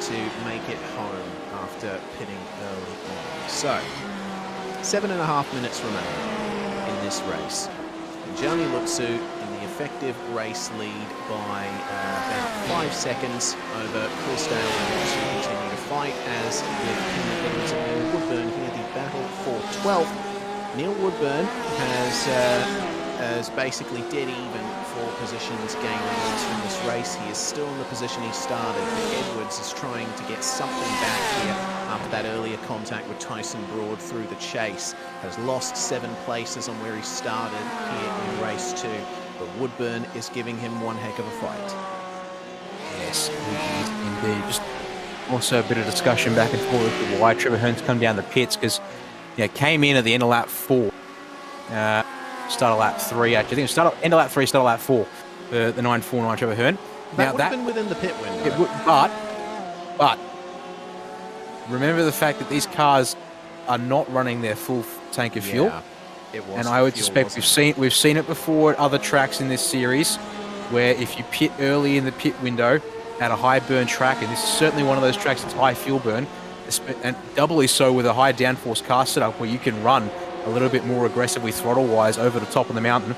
to make it home after pitting early on. So, 7.5 minutes remain in this race. And Gianni Lutsu in the effective race lead by about 5 seconds over Chris Dale and Lutsu continue to fight as with Cameron Edwards and Neil Woodburn here the battle for 12th. Neil Woodburn has basically dead even for positions gained in this race. He is still in the position he started, but Edwards is trying to get something back here after that earlier contact with Tyson Broad through the chase. Has lost 7 places on where he started here in race 2, but Woodburn is giving him one heck of a fight. Yes, indeed. Just also a bit of discussion back and forth with why Trevor Hearn's come down the pits, because came in at the end of lap 4. Start of lap 3, actually. I think it was end of lap 3, start of lap 4 for the 949 Trevor Hearn. That would have been within the pit window. But remember the fact that these cars are not running their full tank of fuel. It was. And I would suspect we've seen it before at other tracks in this series, where if you pit early in the pit window at a high burn track, and this is certainly one of those tracks that's high fuel burn, and doubly so with a high downforce car setup where you can run a little bit more aggressively throttle-wise over the top of the mountain.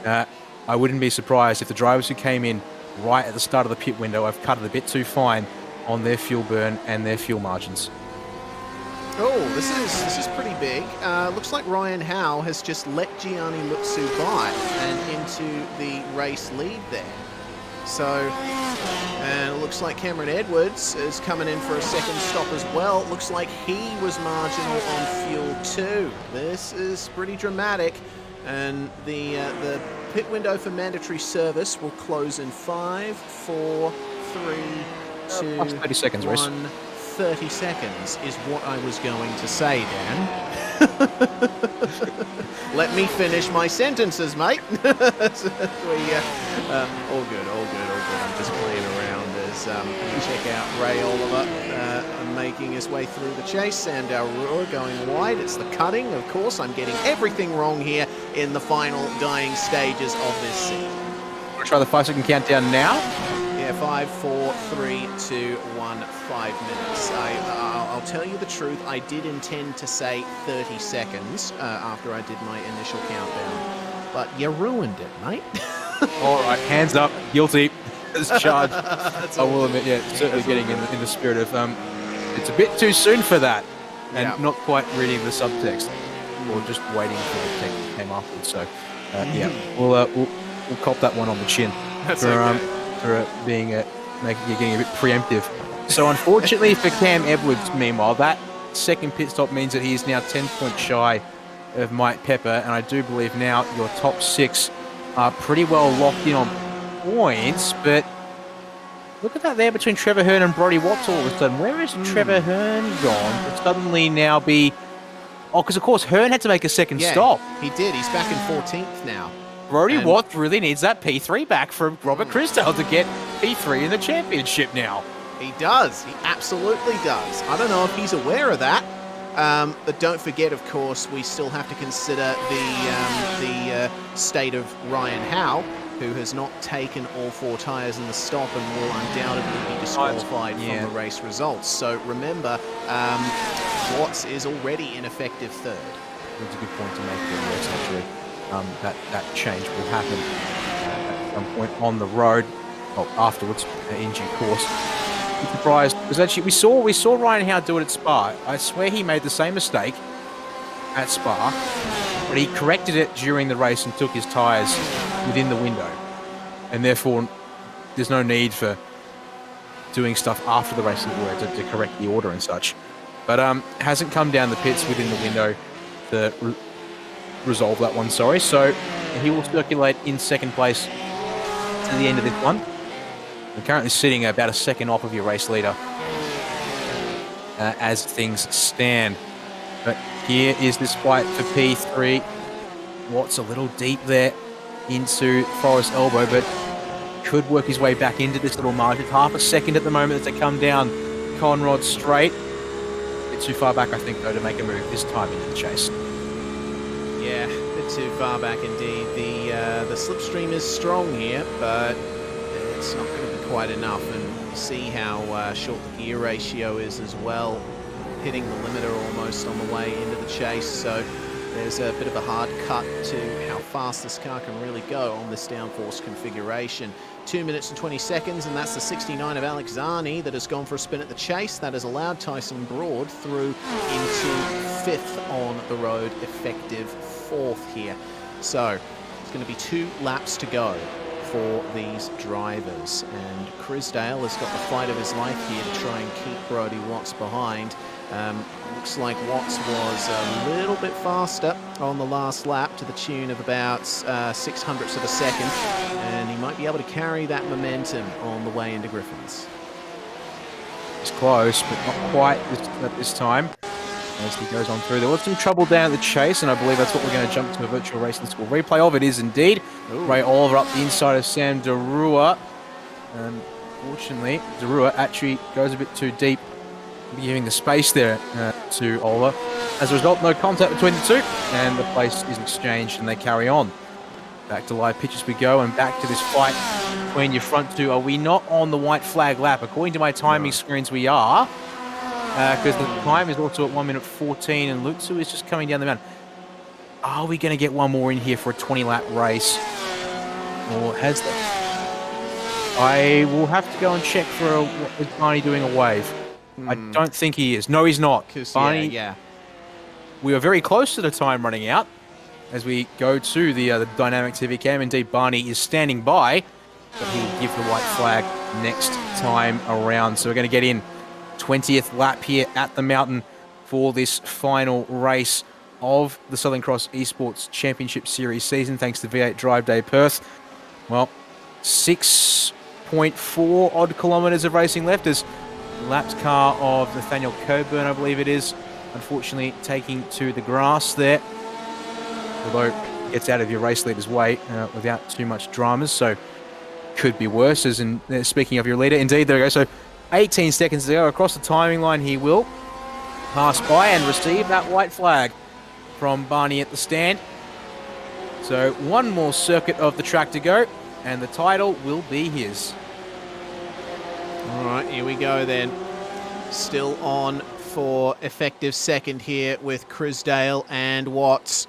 I wouldn't be surprised if the drivers who came in right at the start of the pit window have cut it a bit too fine on their fuel burn and their fuel margins. Oh, this is pretty big. Looks like Ryan Howe has just let Gianni Lutsu by and into the race lead there. So, and it looks like Cameron Edwards is coming in for a second stop as well. Looks like he was marginal on fuel too. This is pretty dramatic. And the pit window for mandatory service will close in 5, 4, 3, 2, 30 seconds, 1. 30 seconds is what I was going to say, Dan. Let me finish my sentences, mate. All good. I'm just playing around as we check out Ray Oliver making his way through the chase. Sandow Ruhr going wide. It's the cutting. Of course, I'm getting everything wrong here in the final dying stages of this scene. Want to try the 5-second countdown now? Yeah, 5, 4, 3, 2, 1, 5 minutes. I'll tell you the truth, I did intend to say 30 seconds after I did my initial countdown, but you ruined it, mate. All right, hands up, guilty as charged. I will admit, certainly getting in the spirit of, it's a bit too soon for that, and not quite reading the subtext, or just waiting for the text that came afterwards. So, we'll cop that one on the chin. That's for, okay. For being getting a bit preemptive. So unfortunately for Cam Edwards, meanwhile, that second pit stop means that he is now 10 points shy of Mike Pepper, and I do believe now your top 6 are pretty well locked in on points, but look at that there between Trevor Hearn and Brodie Watts all of a sudden. Where is Trevor Hearn gone to suddenly now be... Oh, because of course Hearn had to make a second stop. He did. He's back in 14th now. Brodie Watts really needs that P3 back from Robert Christelle to get P3 in the championship now. He does. He absolutely does. I don't know if he's aware of that. But don't forget, of course, we still have to consider the state of Ryan Howe, who has not taken all 4 tyres in the stop and will undoubtedly be disqualified from the race results. So remember, Watts is already in effective 3rd. That's a good point to make there, yes, actually. That change will happen at some point on the road, afterwards in due course. I'm surprised because actually we saw Ryan Howe do it at Spa. I swear he made the same mistake at Spa, but he corrected it during the race and took his tyres within the window, and therefore there's no need to doing stuff after the race to correct the order and such. But hasn't come down the pits within the window to resolve that one, sorry. So he will circulate in second place to the end of this one. We're currently sitting about a second off of your race leader as things stand. But here is this fight for P3. Watts a little deep there into Forest Elbow, but could work his way back into this little margin. Half a second at the moment as they come down Conrod straight. A bit too far back, I think, though, to make a move this time into the chase. Yeah, a bit too far back indeed. The slipstream is strong here, but it's not going to be quite enough. And you see how short the gear ratio is as well, hitting the limiter almost on the way into the chase. So there's a bit of a hard cut to how fast this car can really go on this downforce configuration. 2 minutes and 20 seconds, and that's the 69 of Alex Zarni that has gone for a spin at the chase. That has allowed Tyson Broad through into 5th on the road, effective 4th here. So it's going to be 2 laps to go for these drivers, and Crisdale has got the fight of his life here to try and keep Brodie Watts behind. Looks like Watts was a little bit faster on the last lap to the tune of about 600ths of a second, and he might be able to carry that momentum on the way into Griffins. It's close, but not quite at this time as he goes on through. There was some trouble down at the chase, and I believe that's what we're going to jump to a virtual racing school replay of. It is indeed. Ooh. Ray Oliver up the inside of Sam Derua. Fortunately, Derua actually goes a bit too deep, giving the space there to Oliver. As a result, no contact between the two, and the place is exchanged, and they carry on. Back to live pitches we go, and back to this fight between your front two. Are we not on the white flag lap? According to my timing screens, we are, because the time is also at 1 minute 14, and Lutzu is just coming down the mountain. Are we going to get one more in here for a 20-lap race? Or has that? I will have to go and check for what is Barney doing a wave. I don't think he is. No, he's not. Barney, yeah. We are very close to the time running out as we go to the dynamic TV cam. Indeed, Barney is standing by, but he will give the white flag next time around. So we're going to get in 20th lap here at the mountain for this final race of the Southern Cross Esports Championship Series season, thanks to V8 Drive Day Perth. Well, 6.4 odd kilometres of racing left as lapped car of Nathaniel Coburn, I believe it is, unfortunately taking to the grass there. Although it gets out of your race leader's way without too much dramas, so could be worse. As in, speaking of your leader, indeed, there we go. So 18 seconds to go across the timing line. He will pass by and receive that white flag from Barney at the stand. So one more circuit of the track to go, and the title will be his. All right, here we go then. Still on for effective second here with Crisdale and Watts.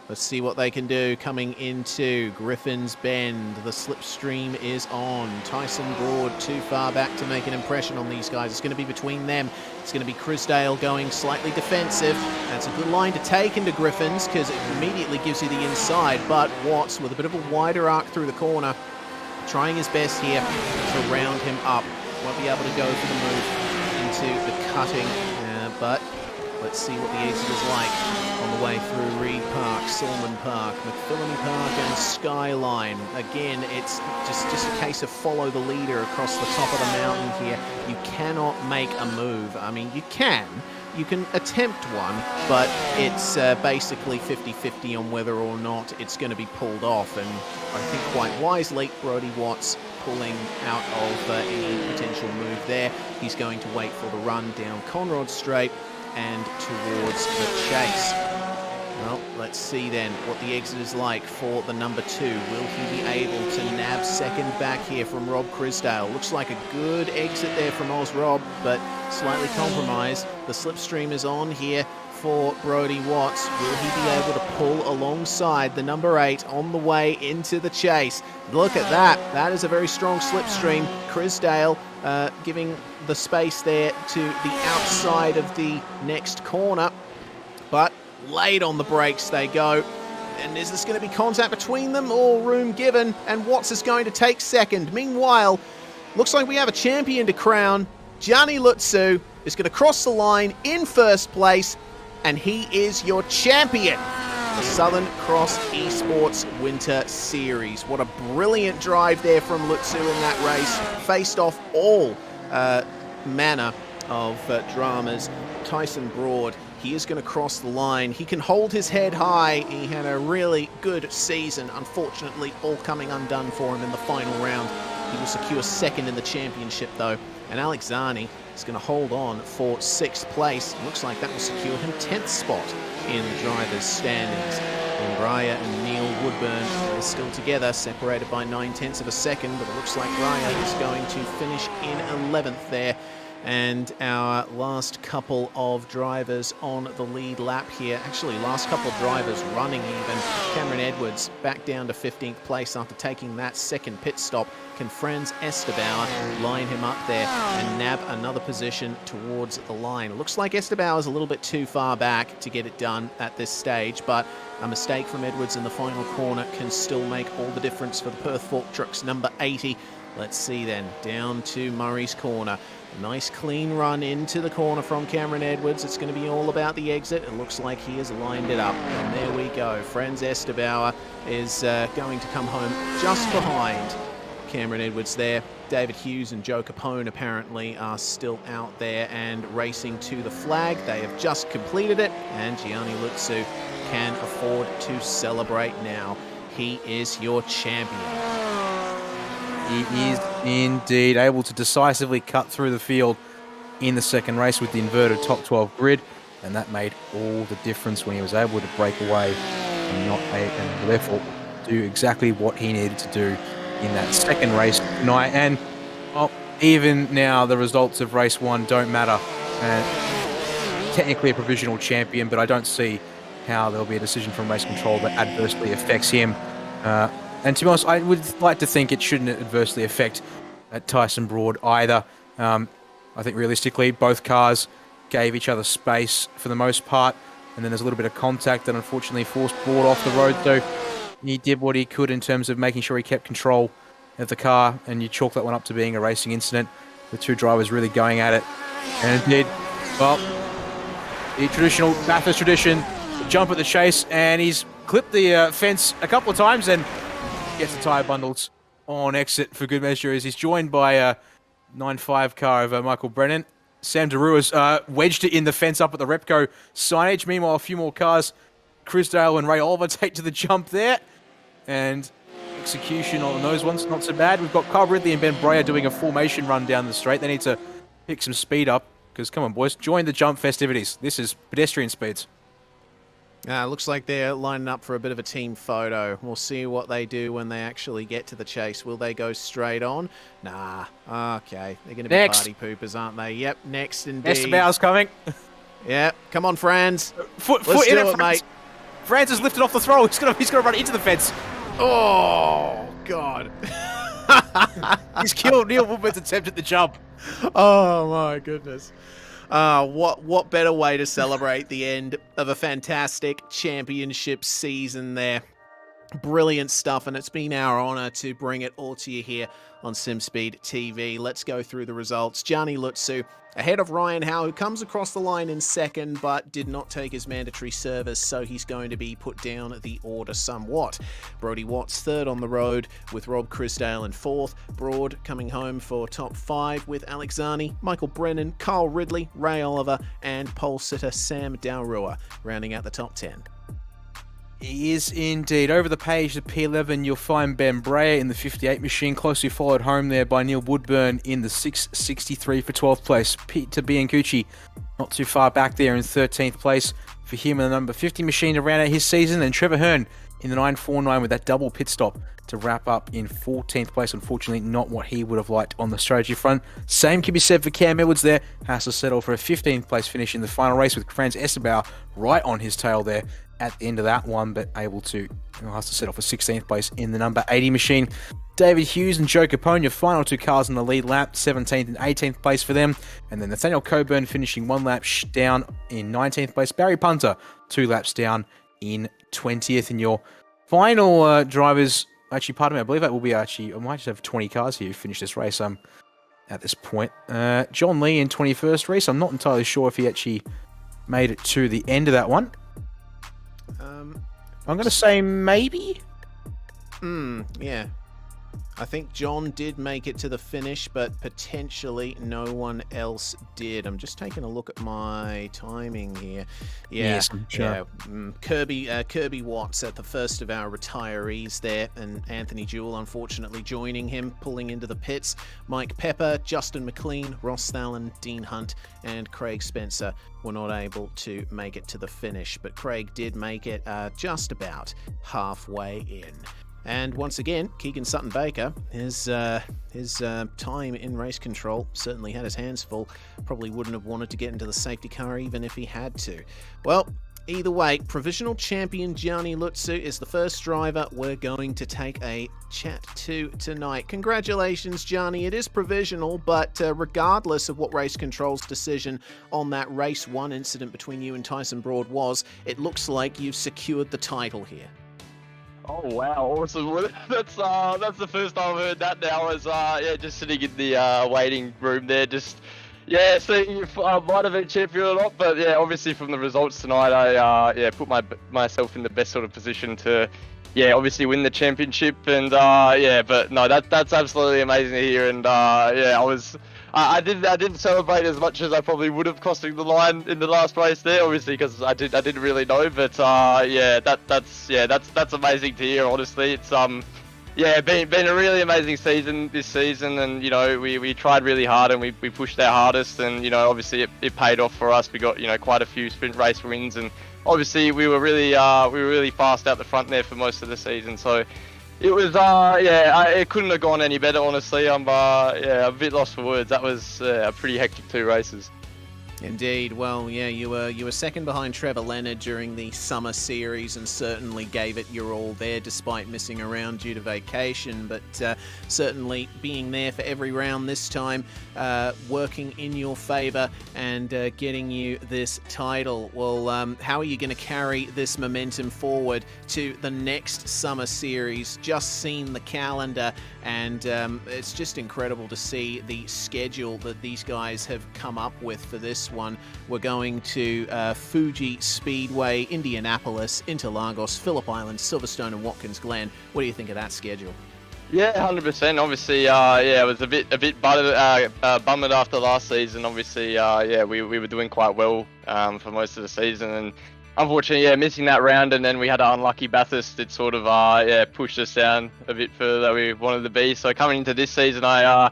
Let's see what they can do coming into Griffin's Bend. The slipstream is on. Tyson Broad too far back to make an impression on these guys. It's going to be between them. It's going to be Crisdale going slightly defensive. That's a good line to take into Griffin's because it immediately gives you the inside. But Watts with a bit of a wider arc through the corner, trying his best here to round him up. Won't be able to go for the move into the cutting, but let's see what the exit is like on the way through Reed Park, Silman Park, McPhillamy Park and Skyline. Again, it's just a case of follow the leader across the top of the mountain here. You cannot make a move. I mean, you can attempt one, but it's basically 50-50 on whether or not it's going to be pulled off. And I think quite wisely, Brodie Watts pulling out of any potential move there. He's going to wait for the run down Conrod Straight and towards the chase. Well, let's see then what the exit is like for the number 2. Will he be able to nab second back here from Rob Crisdale? Looks like a good exit there from Oz Rob, but slightly compromised. The slipstream is on here for Brodie Watts. Will he be able to pull alongside the number 8 on the way into the chase? Look at that. That is a very strong slipstream. Crisdale giving the space there to the outside of the next corner, but late on the brakes they go. And is this going to be contact between them or room given? And Watts is going to take second. Meanwhile, looks like we have a champion to crown. Gianni Lutsu is going to cross the line in first place, and he is your champion. The Southern Cross Esports Winter Series. What a brilliant drive there from Lutsu in that race. Faced off all manner of dramas. Tyson Broad, he is going to cross the line. He can hold his head high. He had a really good season. Unfortunately, all coming undone for him in the final round. He will secure second in the championship, though. And Alex Zani is going to hold on for 6th place. Looks like that will secure him 10th spot in the drivers' standings. And Raya and Neil Woodburn are still together, separated by 9/10 of a second, but it looks like Raya is going to finish in 11th there. And our last couple of drivers on the lead lap here, actually last couple of drivers running even. Cameron Edwards back down to 15th place after taking that second pit stop. Can Franz Estebauer line him up there and nab another position towards the line? It looks like Estebauer is a little bit too far back to get it done at this stage, but a mistake from Edwards in the final corner can still make all the difference for the Perth Fork Trucks number 80. Let's see then, down to Murray's Corner. A nice clean run into the corner from Cameron Edwards. It's going to be all about the exit. It looks like he has lined it up. And there we go. Franz Estebauer is going to come home just behind Cameron Edwards there. David Hughes and Joe Capone apparently are still out there and racing to the flag. They have just completed it, and Gianni Lutsu can afford to celebrate now. He is your champion. He is indeed able to decisively cut through the field in the second race with the inverted top 12 grid, and that made all the difference when he was able to break away and therefore do exactly what he needed to do in that second race tonight. And even now, the results of race 1 don't matter. Technically a provisional champion, but I don't see how there'll be a decision from race control that adversely affects him. And to be honest, I would like to think it shouldn't adversely affect Tyson Broad either. I think realistically, both cars gave each other space for the most part, and then there's a little bit of contact that unfortunately forced Broad off the road. So he did what he could in terms of making sure he kept control of the car, and you chalk that one up to being a racing incident. The two drivers really going at it, and it did. Well, the traditional Bathurst tradition, jump at the chase, and he's clipped the fence a couple of times and gets the tyre bundles on exit for good measure as he's joined by a 9.5 car of Michael Brennan. Sam Derua's wedged it in the fence up at the Repco signage. Meanwhile, a few more cars, Chrisdale and Ray Oliver, take to the jump there. And execution on those ones, not so bad. We've got Kyle Ridley and Ben Breyer doing a formation run down the straight. They need to pick some speed up because, come on, boys, join the jump festivities. This is pedestrian speeds. Looks like they're lining up for a bit of a team photo. We'll see what they do when they actually get to the chase. Will they go straight on? Nah. Okay. They're going to be Next. party poopers, aren't they? Yep, next indeed. Estebauer's coming. Yep. Come on, Franz. Foot Let's in do it, it, mate. Franz has lifted off the throttle. He's gonna run into the fence. Oh, God. He's killed Neil Woodburn's attempt at the jump. Oh, my goodness. What better way to celebrate the end of a fantastic championship season there. Brilliant stuff, and it's been our honor to bring it all to you here on SimSpeed TV. Let's go through the results. Gianni Lutsu ahead of Ryan Howe, who comes across the line in second, but did not take his mandatory service, so he's going to be put down the order somewhat. Brody Watts third on the road with Rob Chrisdale in fourth. Broad coming home for top 5 with Alex Zani, Michael Brennan, Kyle Ridley, Ray Oliver, and pole sitter Sam Daurua rounding out the top 10. He is indeed. Over the page, the P11, you'll find Ben Breyer in the 58 machine, closely followed home there by Neil Woodburn in the 663 for 12th place. Peter Biancucci not too far back there in 13th place for him in the number 50 machine to round out his season, and Trevor Hearn in the 949 with that double pit stop to wrap up in 14th place. Unfortunately, not what he would have liked on the strategy front. Same can be said for Cam Edwards there. Has to settle for a 15th place finish in the final race with Franz Estebauer right on his tail there at the end of that one, but able to has to settle for 16th place in the number 80 machine. David Hughes and Joe Capone, your final two cars in the lead lap, 17th and 18th place for them. And then Nathaniel Coburn finishing one lap down in 19th place. Barry Punter, 2 laps down in 20th. And your final drivers, actually, pardon me, I believe that will be I might just have 20 cars here who finish this race. at this point. John Lee in 21st race. I'm not entirely sure if he actually made it to the end of that one. I'm going to say maybe. Yeah. I think John did make it to the finish, but potentially no one else did. I'm just taking a look at my timing here. Yes, sure. Kirby Watts at the first of our retirees there, and Anthony Jewell unfortunately joining him, pulling into the pits. Mike Pepper, Justin McLean, Ross Thalen, Dean Hunt, and Craig Spencer were not able to make it to the finish, but Craig did make it just about halfway in. And once again, Keegan Sutton-Baker, his time in race control certainly had his hands full. Probably wouldn't have wanted to get into the safety car even if he had to. Well, either way, provisional champion Gianni Lutzu is the first driver we're going to take a chat to tonight. Congratulations, Gianni. It is provisional, but regardless of what race control's decision on that race 1 incident between you and Tyson Broad was, it looks like you've secured the title here. Oh wow, awesome! Well, that's the first time I've heard that now. I was just sitting in the waiting room there, just seeing if I might have been champion or not. But yeah, obviously from the results tonight, I put myself in the best sort of position to obviously win the championship. And but no, that's absolutely amazing to hear. And I didn't celebrate as much as I probably would have crossing the line in the last race there, obviously because I didn't really know, but that's amazing to hear. Honestly, it's been a really amazing season this season, and we tried really hard and we pushed our hardest, and obviously it paid off for us. We got quite a few sprint race wins, and obviously we were really fast out the front there for most of the season. So it was, it couldn't have gone any better, honestly. I'm a bit lost for words. That was a pretty hectic 2 races. Indeed. Well, yeah, you were second behind Trevor Leonard during the summer series and certainly gave it your all there despite missing a round due to vacation, but certainly being there for every round this time, working in your favour and getting you this title. Well, how are you going to carry this momentum forward to the next summer series? Just seen the calendar, and it's just incredible to see the schedule that these guys have come up with for this one. We're going to Fuji Speedway, Indianapolis, Interlagos, Phillip Island, Silverstone, and Watkins Glen. What do you think of that schedule? Yeah, 100%. Obviously, it was a bit bummed after last season. Obviously, we were doing quite well for most of the season, and unfortunately, missing that round, and then we had an unlucky Bathurst. It sort of pushed us down a bit further than we wanted to be. So coming into this season, I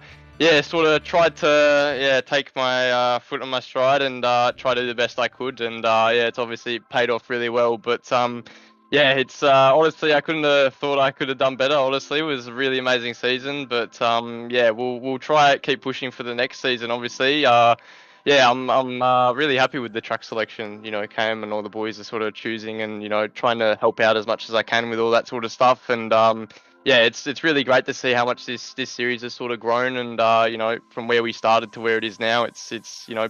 sort of tried to take my foot on my stride and try to do the best I could, and it's obviously paid off really well. But it's honestly I couldn't have thought I could have done better. Honestly, it was a really amazing season, but we'll try keep pushing for the next season. Obviously, I'm really happy with the track selection. Cam and all the boys are sort of choosing and trying to help out as much as I can with all that sort of stuff. And it's really great to see how much this series has sort of grown, and from where we started to where it is now, it's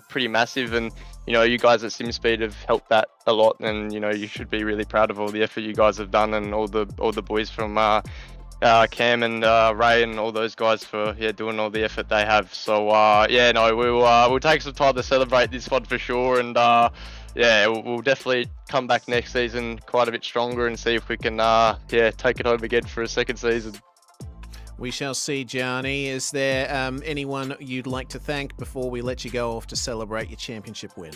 pretty massive. And you guys at SimSpeed have helped that a lot, and you should be really proud of all the effort you guys have done, and all the boys from Cam and Ray and all those guys for doing all the effort they have. So we'll take some time to celebrate this one for sure, and we'll definitely come back next season quite a bit stronger and see if we can take it home again for a second season. We shall see, Gianni. Is there anyone you'd like to thank before we let you go off to celebrate your championship win?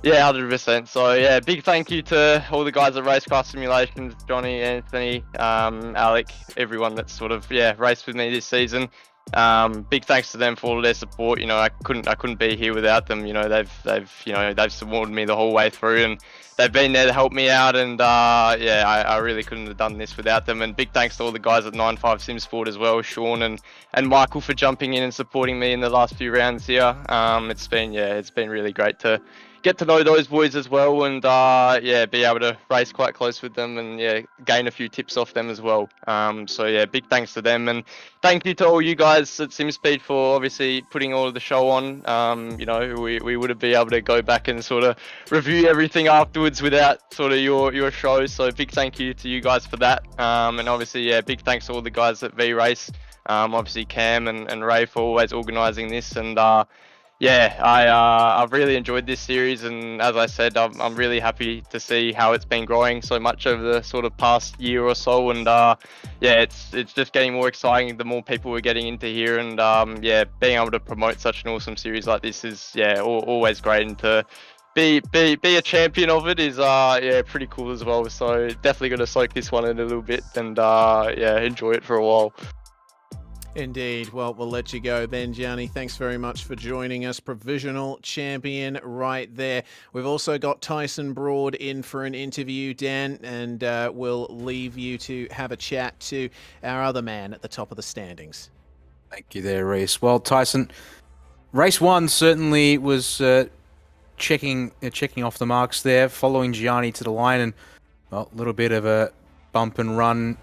Yeah, 100%. So big thank you to all the guys at Racecraft Simulations, Johnny, Anthony, Alec, everyone that's sort of raced with me this season. Big thanks to them for all their support. I couldn't be here without them. They've supported me the whole way through, and they've been there to help me out. And I really couldn't have done this without them. And big thanks to all the guys at 95 SimSport as well, Sean and Michael, for jumping in and supporting me in the last few rounds here. It's been really great to get to know those boys as well, and be able to race quite close with them, and gain a few tips off them as well. Big thanks to them, and thank you to all you guys at SimSpeed for obviously putting all of the show on. We wouldn't be able to go back and sort of review everything afterwards without sort of your show. So big thank you to you guys for that, and obviously big thanks to all the guys at V-Race Obviously Cam and Ray for always organising this, and I've really enjoyed this series, and as I said, I'm really happy to see how it's been growing so much over the sort of past year or so, and it's just getting more exciting the more people we're getting into here, and being able to promote such an awesome series like this is always great, and to be a champion of it is pretty cool as well. So definitely gonna soak this one in a little bit and enjoy it for a while. Indeed. Well, we'll let you go then, Gianni. Thanks very much for joining us. Provisional champion right there. We've also got Tyson Broad in for an interview, Dan, and we'll leave you to have a chat to our other man at the top of the standings. Thank you there, Reese. Well, Tyson, race 1 certainly was checking off the marks there, following Gianni to the line, and a little bit of a bump and run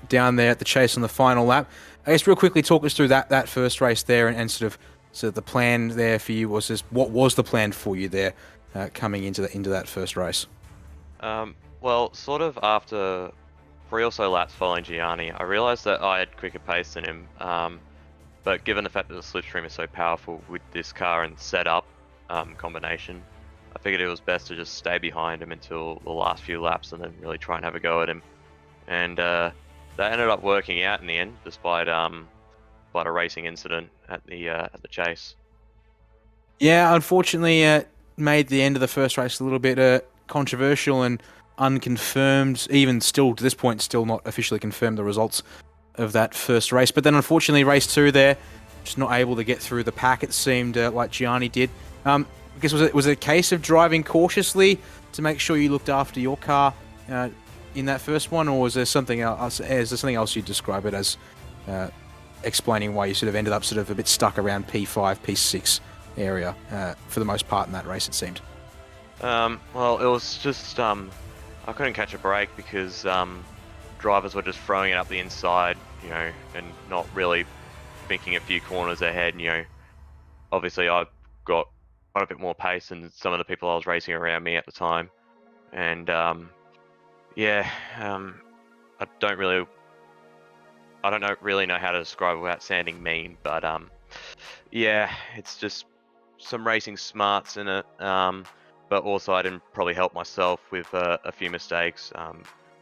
down there at the chase on the final lap. I guess real quickly, talk us through that first race there, and sort of the plan there for you was what was the plan for you there coming into that first race? Well, sort of after 3 or so laps following Gianni, I realised that I had quicker pace than him. But given the fact that the slipstream is so powerful with this car and setup combination, I figured it was best to just stay behind him until the last few laps and then really try and have a go at him. And that ended up working out in the end, despite a racing incident at the chase. Yeah, unfortunately, made the end of the first race a little bit controversial and unconfirmed. Even still, to this point, still not officially confirmed the results of that first race. But then, unfortunately, race 2 there, just not able to get through the pack. It seemed like Gianni did. I guess was it a case of driving cautiously to make sure you looked after your car in that first one, or was there something else? Is there something else you'd describe it as, explaining why you sort of ended up sort of a bit stuck around P5, P6 area for the most part in that race? It seemed. Well, it was just I couldn't catch a break because drivers were just throwing it up the inside, and not really thinking a few corners ahead. Obviously I got quite a bit more pace than some of the people I was racing around me at the time, and I don't really know how to describe it without sounding mean, but it's just some racing smarts in it, but also I didn't probably help myself with a few mistakes,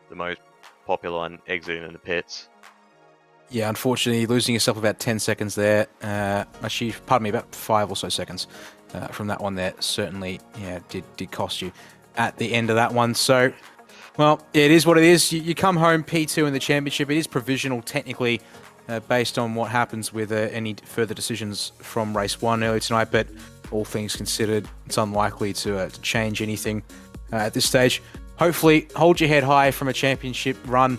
the most popular one exiting in the pits. Yeah, unfortunately, losing yourself about 10 seconds there, actually, pardon me, about 5 or so seconds from that one there, certainly did cost you at the end of that one. So, well, it is what it is. You come home P2 in the championship. It is provisional technically based on what happens with any further decisions from race 1 early tonight, but all things considered, it's unlikely to change anything at this stage. Hopefully, hold your head high from a championship run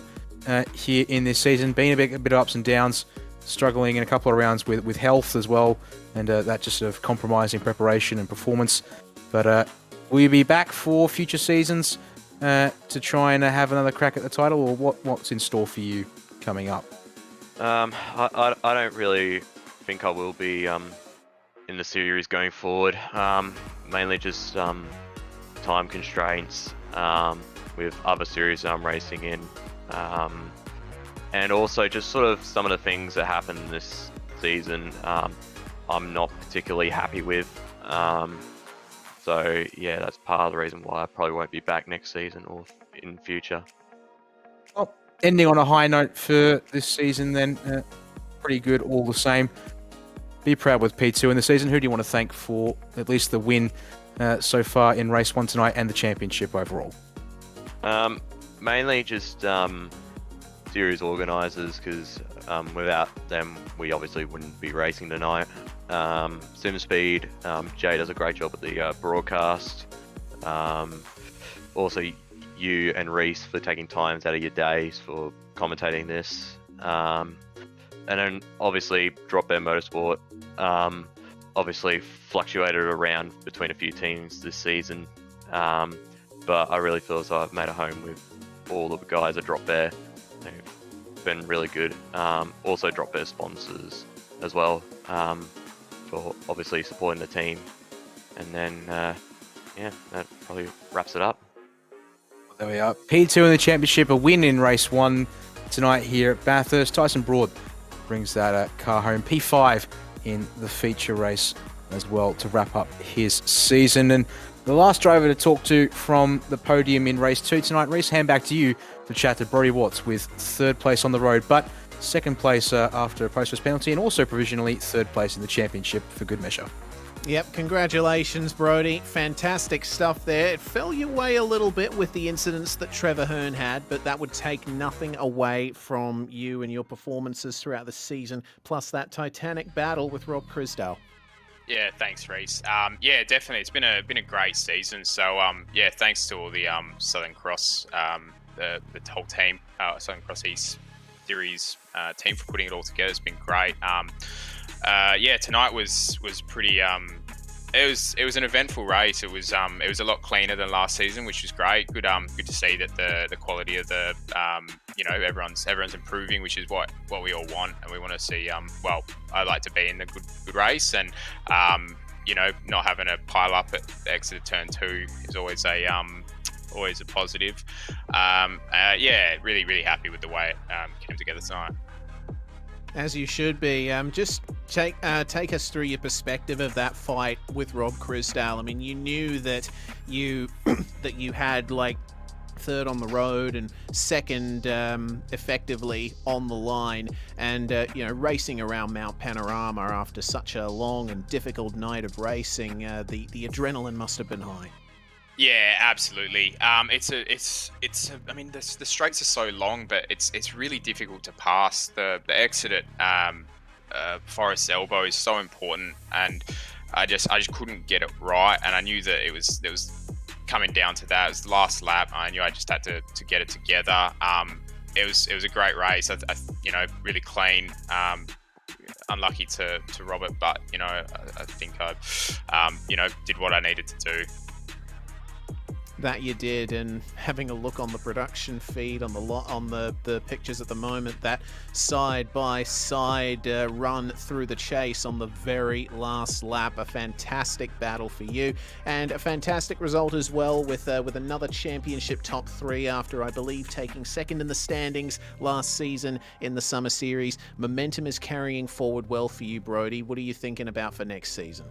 here in this season. Been a bit of ups and downs, struggling in a couple of rounds with health as well, and that just sort of compromising preparation and performance. But will you be back for future seasons to try and have another crack at the title, or what's in store for you coming up? I don't really think I will be in the series going forward. Mainly just time constraints with other series that I'm racing in, and also just sort of some of the things that happened this season I'm not particularly happy with. So yeah, that's part of the reason why I probably won't be back next season or in future. Well, ending on a high note for this season then, pretty good all the same. Be proud with P2 in the season. Who do you want to thank for at least the win so far in race 1 tonight and the championship overall? Mainly just series organisers, because without them we obviously wouldn't be racing tonight. SimSpeed, Jay does a great job at the broadcast. Also you and Reese for taking times out of your days for commentating this. And then obviously Drop Bear Motorsport, obviously fluctuated around between a few teams this season. But I really feel as though I've made a home with all the guys at Drop Bear. They've been really good. Also Drop Bear sponsors as well, for obviously supporting the team. And then, that probably wraps it up. There we are. P2 in the championship, a win in race 1 tonight here at Bathurst. Tyson Broad, brings that car home. P5 in the feature race as well to wrap up his season. And the last driver to talk to from the podium in race 2 tonight, Reese, hand back to you to chat to Brodie Watts with 3rd place on the road, but 2nd place after a post-race penalty, and also provisionally 3rd place in the championship for good measure. Yep, congratulations, Brodie. Fantastic stuff there. It fell your way a little bit with the incidents that Trevor Hearn had, but that would take nothing away from you and your performances throughout the season, plus that titanic battle with Rob Crisdale. Yeah, thanks, Reese. Yeah, definitely. It's been a great season. So, yeah, thanks to all the Southern Cross, the whole team, Southern Cross East Series team for putting it all together. It's been great. Yeah, tonight was pretty. It was an eventful race. It was a lot cleaner than last season, which was great. Good to see that the quality of the everyone's improving, which is what we all want, and we want to see. Well, I like to be in the good race, and not having a pile up at the exit of turn 2 is always a positive. Yeah, really happy with the way it came together tonight. As you should be. Just take us through your perspective of that fight with Rob Crisdale. I mean, you knew that you had like 3rd on the road and 2nd effectively on the line, and racing around Mount Panorama after such a long and difficult night of racing, the adrenaline must have been high. Yeah, absolutely. I mean, the straights are so long, but it's really difficult to pass. The exit at Forest Elbow is so important, and I just couldn't get it right. And I knew that it was coming down to that. It was the last lap. I knew I just had to get it together. It was a great race. I really clean. Unlucky to Robert, but I think I did what I needed to do. That you did, and having a look on the production feed on the pictures at the moment, that side-by-side run through the chase on the very last lap, a fantastic battle for you, and a fantastic result as well with another championship top 3 after, I believe, taking 2nd in the standings last season in the Summer Series. Momentum is carrying forward well for you, Brodie. What are you thinking about for next season?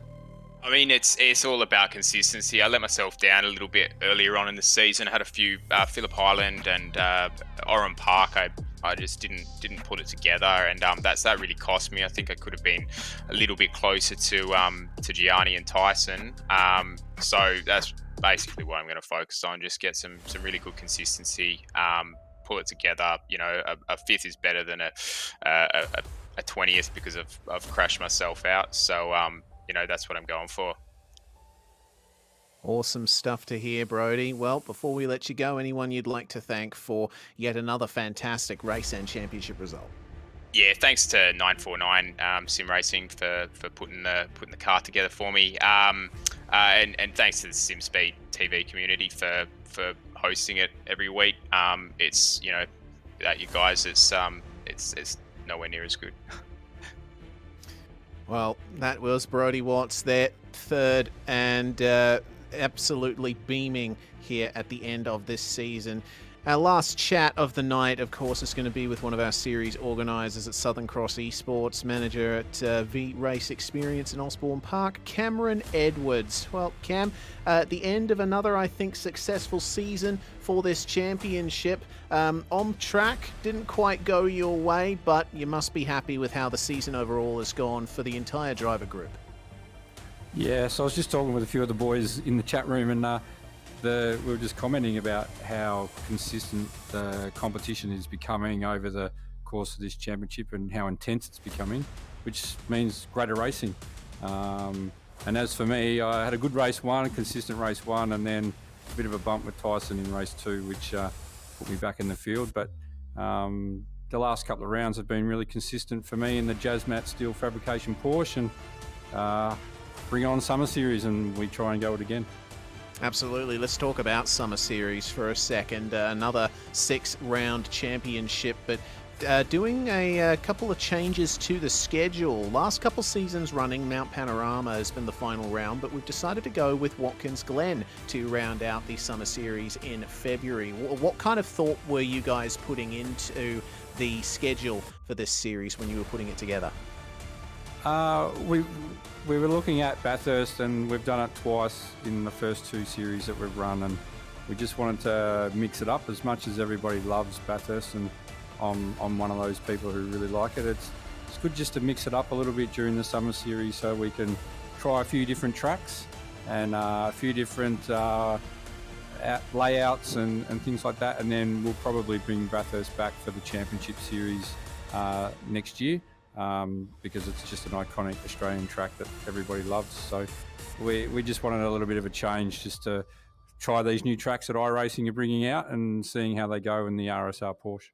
I mean, it's all about consistency. I let myself down a little bit earlier on in the season. I had a few Phillip Island and Oran Park. I just didn't put it together, and that really cost me. I think I could have been a little bit closer to Gianni and Tyson. So that's basically what I'm going to focus on. Just get some really good consistency. Pull it together. A 5th is better than a 20th because I've crashed myself out. So that's what I'm going for. Awesome stuff to hear, Brodie. Well, before we let you go, anyone you'd like to thank for yet another fantastic race and championship result? Yeah, thanks to 949 Sim Racing for putting the car together for me, and thanks to the SimSpeed TV community for hosting it every week. It's that you guys, it's nowhere near as good. Well, that was Brodie Watts there, 3rd, and absolutely beaming here at the end of this season. Our last chat of the night, of course, is going to be with one of our series organisers at Southern Cross ESports, manager at V-Race Experience in Osborne Park, Cameron Edwards. Well, Cam, at the end of another, I think, successful season for this championship. On track, didn't quite go your way, but you must be happy with how the season overall has gone for the entire driver group. Yeah, so I was just talking with a few of the boys in the chat room, and we were just commenting about how consistent the competition is becoming over the course of this championship and how intense it's becoming, which means greater racing. And as for me, I had a good race 1, a consistent race 1, and then a bit of a bump with Tyson in race 2, which put me back in the field. But the last couple of rounds have been really consistent for me in the Jazzmat Steel Fabrication Porsche, and bring on Summer Series and we try and go it again. Absolutely. Let's talk about Summer Series for a second. Another 6-round championship, but doing a couple of changes to the schedule. Last couple seasons running, Mount Panorama has been the final round, but we've decided to go with Watkins Glen to round out the Summer Series in February. What kind of thought were you guys putting into the schedule for this series when you were putting it together? We were looking at Bathurst, and we've done it twice in the first 2 series that we've run, and we just wanted to mix it up. As much as everybody loves Bathurst, and I'm one of those people who really like it, it's good just to mix it up a little bit during the summer series so we can try a few different tracks and a few different layouts and things like that, and then we'll probably bring Bathurst back for the championship series next year. Because it's just an iconic Australian track that everybody loves. So we just wanted a little bit of a change, just to try these new tracks that iRacing are bringing out and seeing how they go in the RSR Porsche.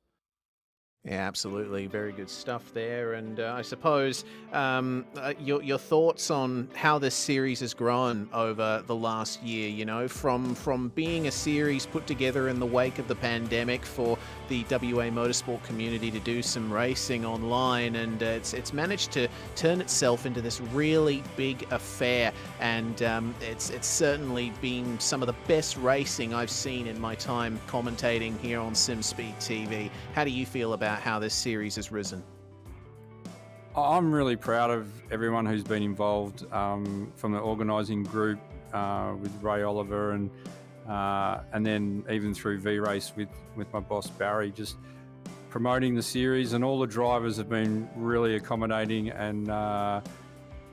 Yeah, absolutely. Very good stuff there. And I suppose your thoughts on how this series has grown over the last year, you know, from being a series put together in the wake of the pandemic for the WA motorsport community to do some racing online, and it's managed to turn itself into this really big affair, and it's certainly been some of the best racing I've seen in my time commentating here on SimSpeed TV. How do you feel about how this series has risen? I'm really proud of everyone who's been involved, from the organising group with Ray Oliver and then even through V-Race with my boss Barry, just promoting the series, and all the drivers have been really accommodating and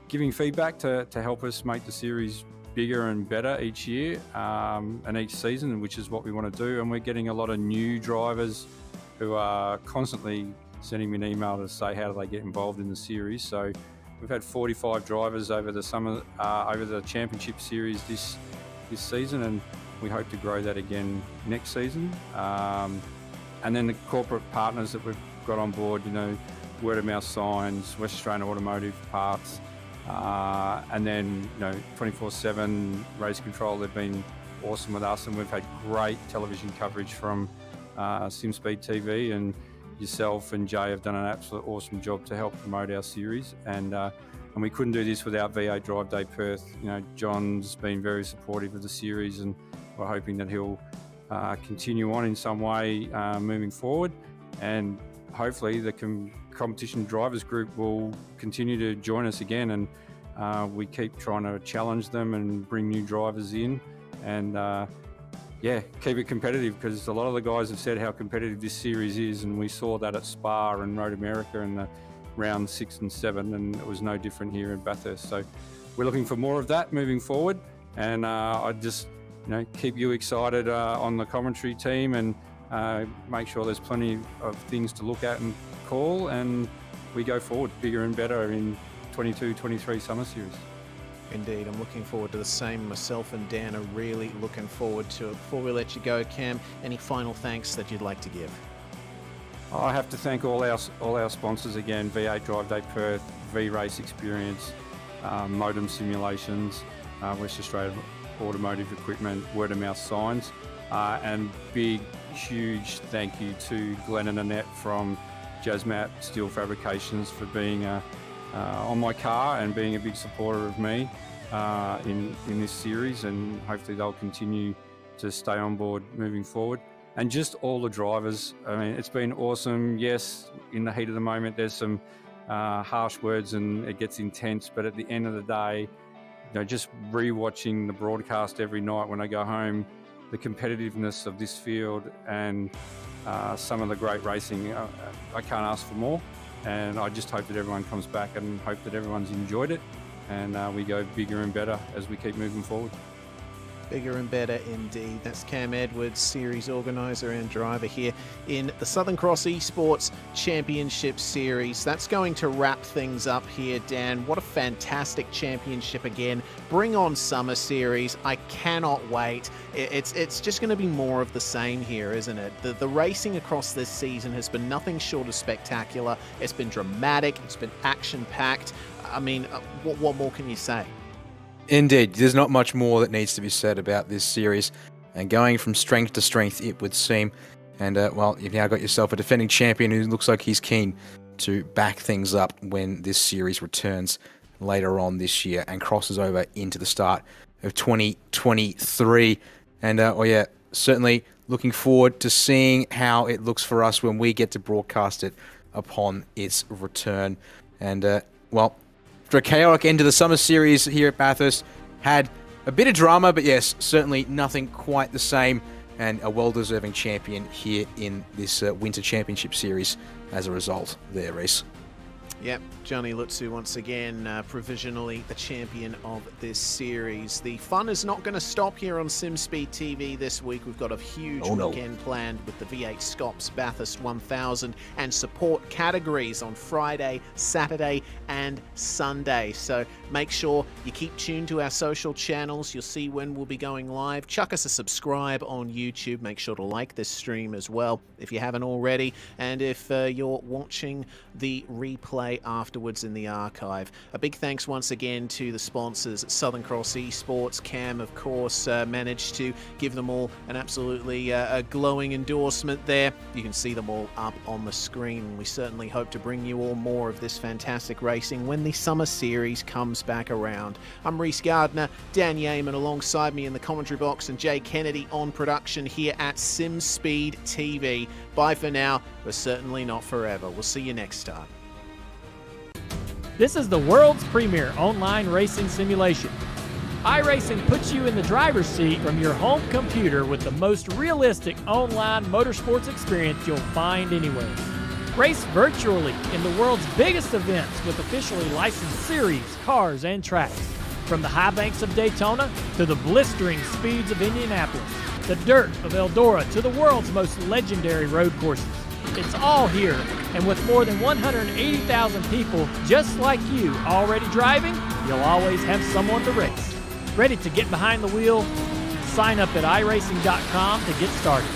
giving feedback to help us make the series bigger and better each year and each season, which is what we want to do. And we're getting a lot of new drivers who are constantly sending me an email to say how do they get involved in the series. So we've had 45 drivers over the summer, over the championship series this season, and we hope to grow that again next season. And then the corporate partners that we've got on board, you know, word of mouth signs, West Australian Automotive Parts, and then, you know, 24/7 race control. They've been awesome with us, and we've had great television coverage from SimSpeed TV, and yourself and Jay have done an absolute awesome job to help promote our series, and we couldn't do this without V8 Drive Day Perth. You know, John's been very supportive of the series, and we're hoping that he'll continue on in some way moving forward, and hopefully the competition drivers group will continue to join us again, and we keep trying to challenge them and bring new drivers in, and yeah, keep it competitive, because a lot of the guys have said how competitive this series is, and we saw that at Spa and Road America in the round 6 and 7, and it was no different here in Bathurst. So we're looking for more of that moving forward, and I just, you know, keep you excited on the commentary team, and make sure there's plenty of things to look at and call, and we go forward bigger and better in 22-23 summer series. Indeed, I'm looking forward to the same. Myself and Dan are really looking forward to it. Before we let you go, Cam, any final thanks that you'd like to give? I have to thank all our sponsors again: V8 Drive Day Perth, V-Race Experience, Modem Simulations, West Australia Automotive Equipment, Word of Mouth Signs, and big, huge thank you to Glenn and Annette from Jazzmat Steel Fabrications for being on my car and being a big supporter of me in this series, and hopefully they'll continue to stay on board moving forward. And just all the drivers, I mean, it's been awesome. Yes, in the heat of the moment there's some harsh words and it gets intense, but at the end of the day, you know, just re-watching the broadcast every night when I go home, the competitiveness of this field and some of the great racing, I can't ask for more. And I just hope that everyone comes back and hope that everyone's enjoyed it, and we go bigger and better as we keep moving forward. Bigger and better indeed. That's Cam Edwards, series organiser and driver here in the Southern Cross Esports Championship Series. That's going to wrap things up here, Dan. What a fantastic championship again. Bring on Summer Series. I cannot wait. It's just going to be more of the same here, isn't it? The racing across this season has been nothing short of spectacular. It's been dramatic. It's been action-packed. I mean, what more can you say? Indeed, there's not much more that needs to be said about this series, and going from strength to strength, it would seem. And well, you've now got yourself a defending champion who looks like he's keen to back things up when this series returns later on this year and crosses over into the start of 2023. And well, yeah, certainly looking forward to seeing how it looks for us when we get to broadcast it upon its return. And, well, for a chaotic end to the summer series here at Bathurst, had a bit of drama, but yes, certainly nothing quite the same, and a well-deserving champion here in this Winter Championship Series as a result there, Reese. Yep, Johnny Lutsu once again provisionally the champion of this series. The fun is not going to stop here on SimSpeed TV this week. We've got a huge weekend planned with the V8 Scops Bathurst 1000 and support categories on Friday, Saturday and Sunday. So make sure you keep tuned to our social channels. You'll see when we'll be going live. Chuck us a subscribe on YouTube. Make sure to like this stream as well if you haven't already. And if you're watching the replay afterwards in the archive. A big thanks once again to the sponsors at Southern Cross Esports. Cam, of course, managed to give them all an absolutely a glowing endorsement there. You can see them all up on the screen. We certainly hope to bring you all more of this fantastic racing when the summer series comes back around. I'm Reese Gardner, Dan Yeaman alongside me in the commentary box, and Jay Kennedy on production here at SimSpeed TV. Bye for now, but certainly not forever. We'll see you next time. This is the world's premier online racing simulation. iRacing puts you in the driver's seat from your home computer with the most realistic online motorsports experience you'll find anywhere. Race virtually in the world's biggest events with officially licensed series, cars, and tracks. From the high banks of Daytona to the blistering speeds of Indianapolis, the dirt of Eldora to the world's most legendary road courses. It's all here, and with more than 180,000 people just like you already driving, you'll always have someone to race. Ready to get behind the wheel? Sign up at iRacing.com to get started.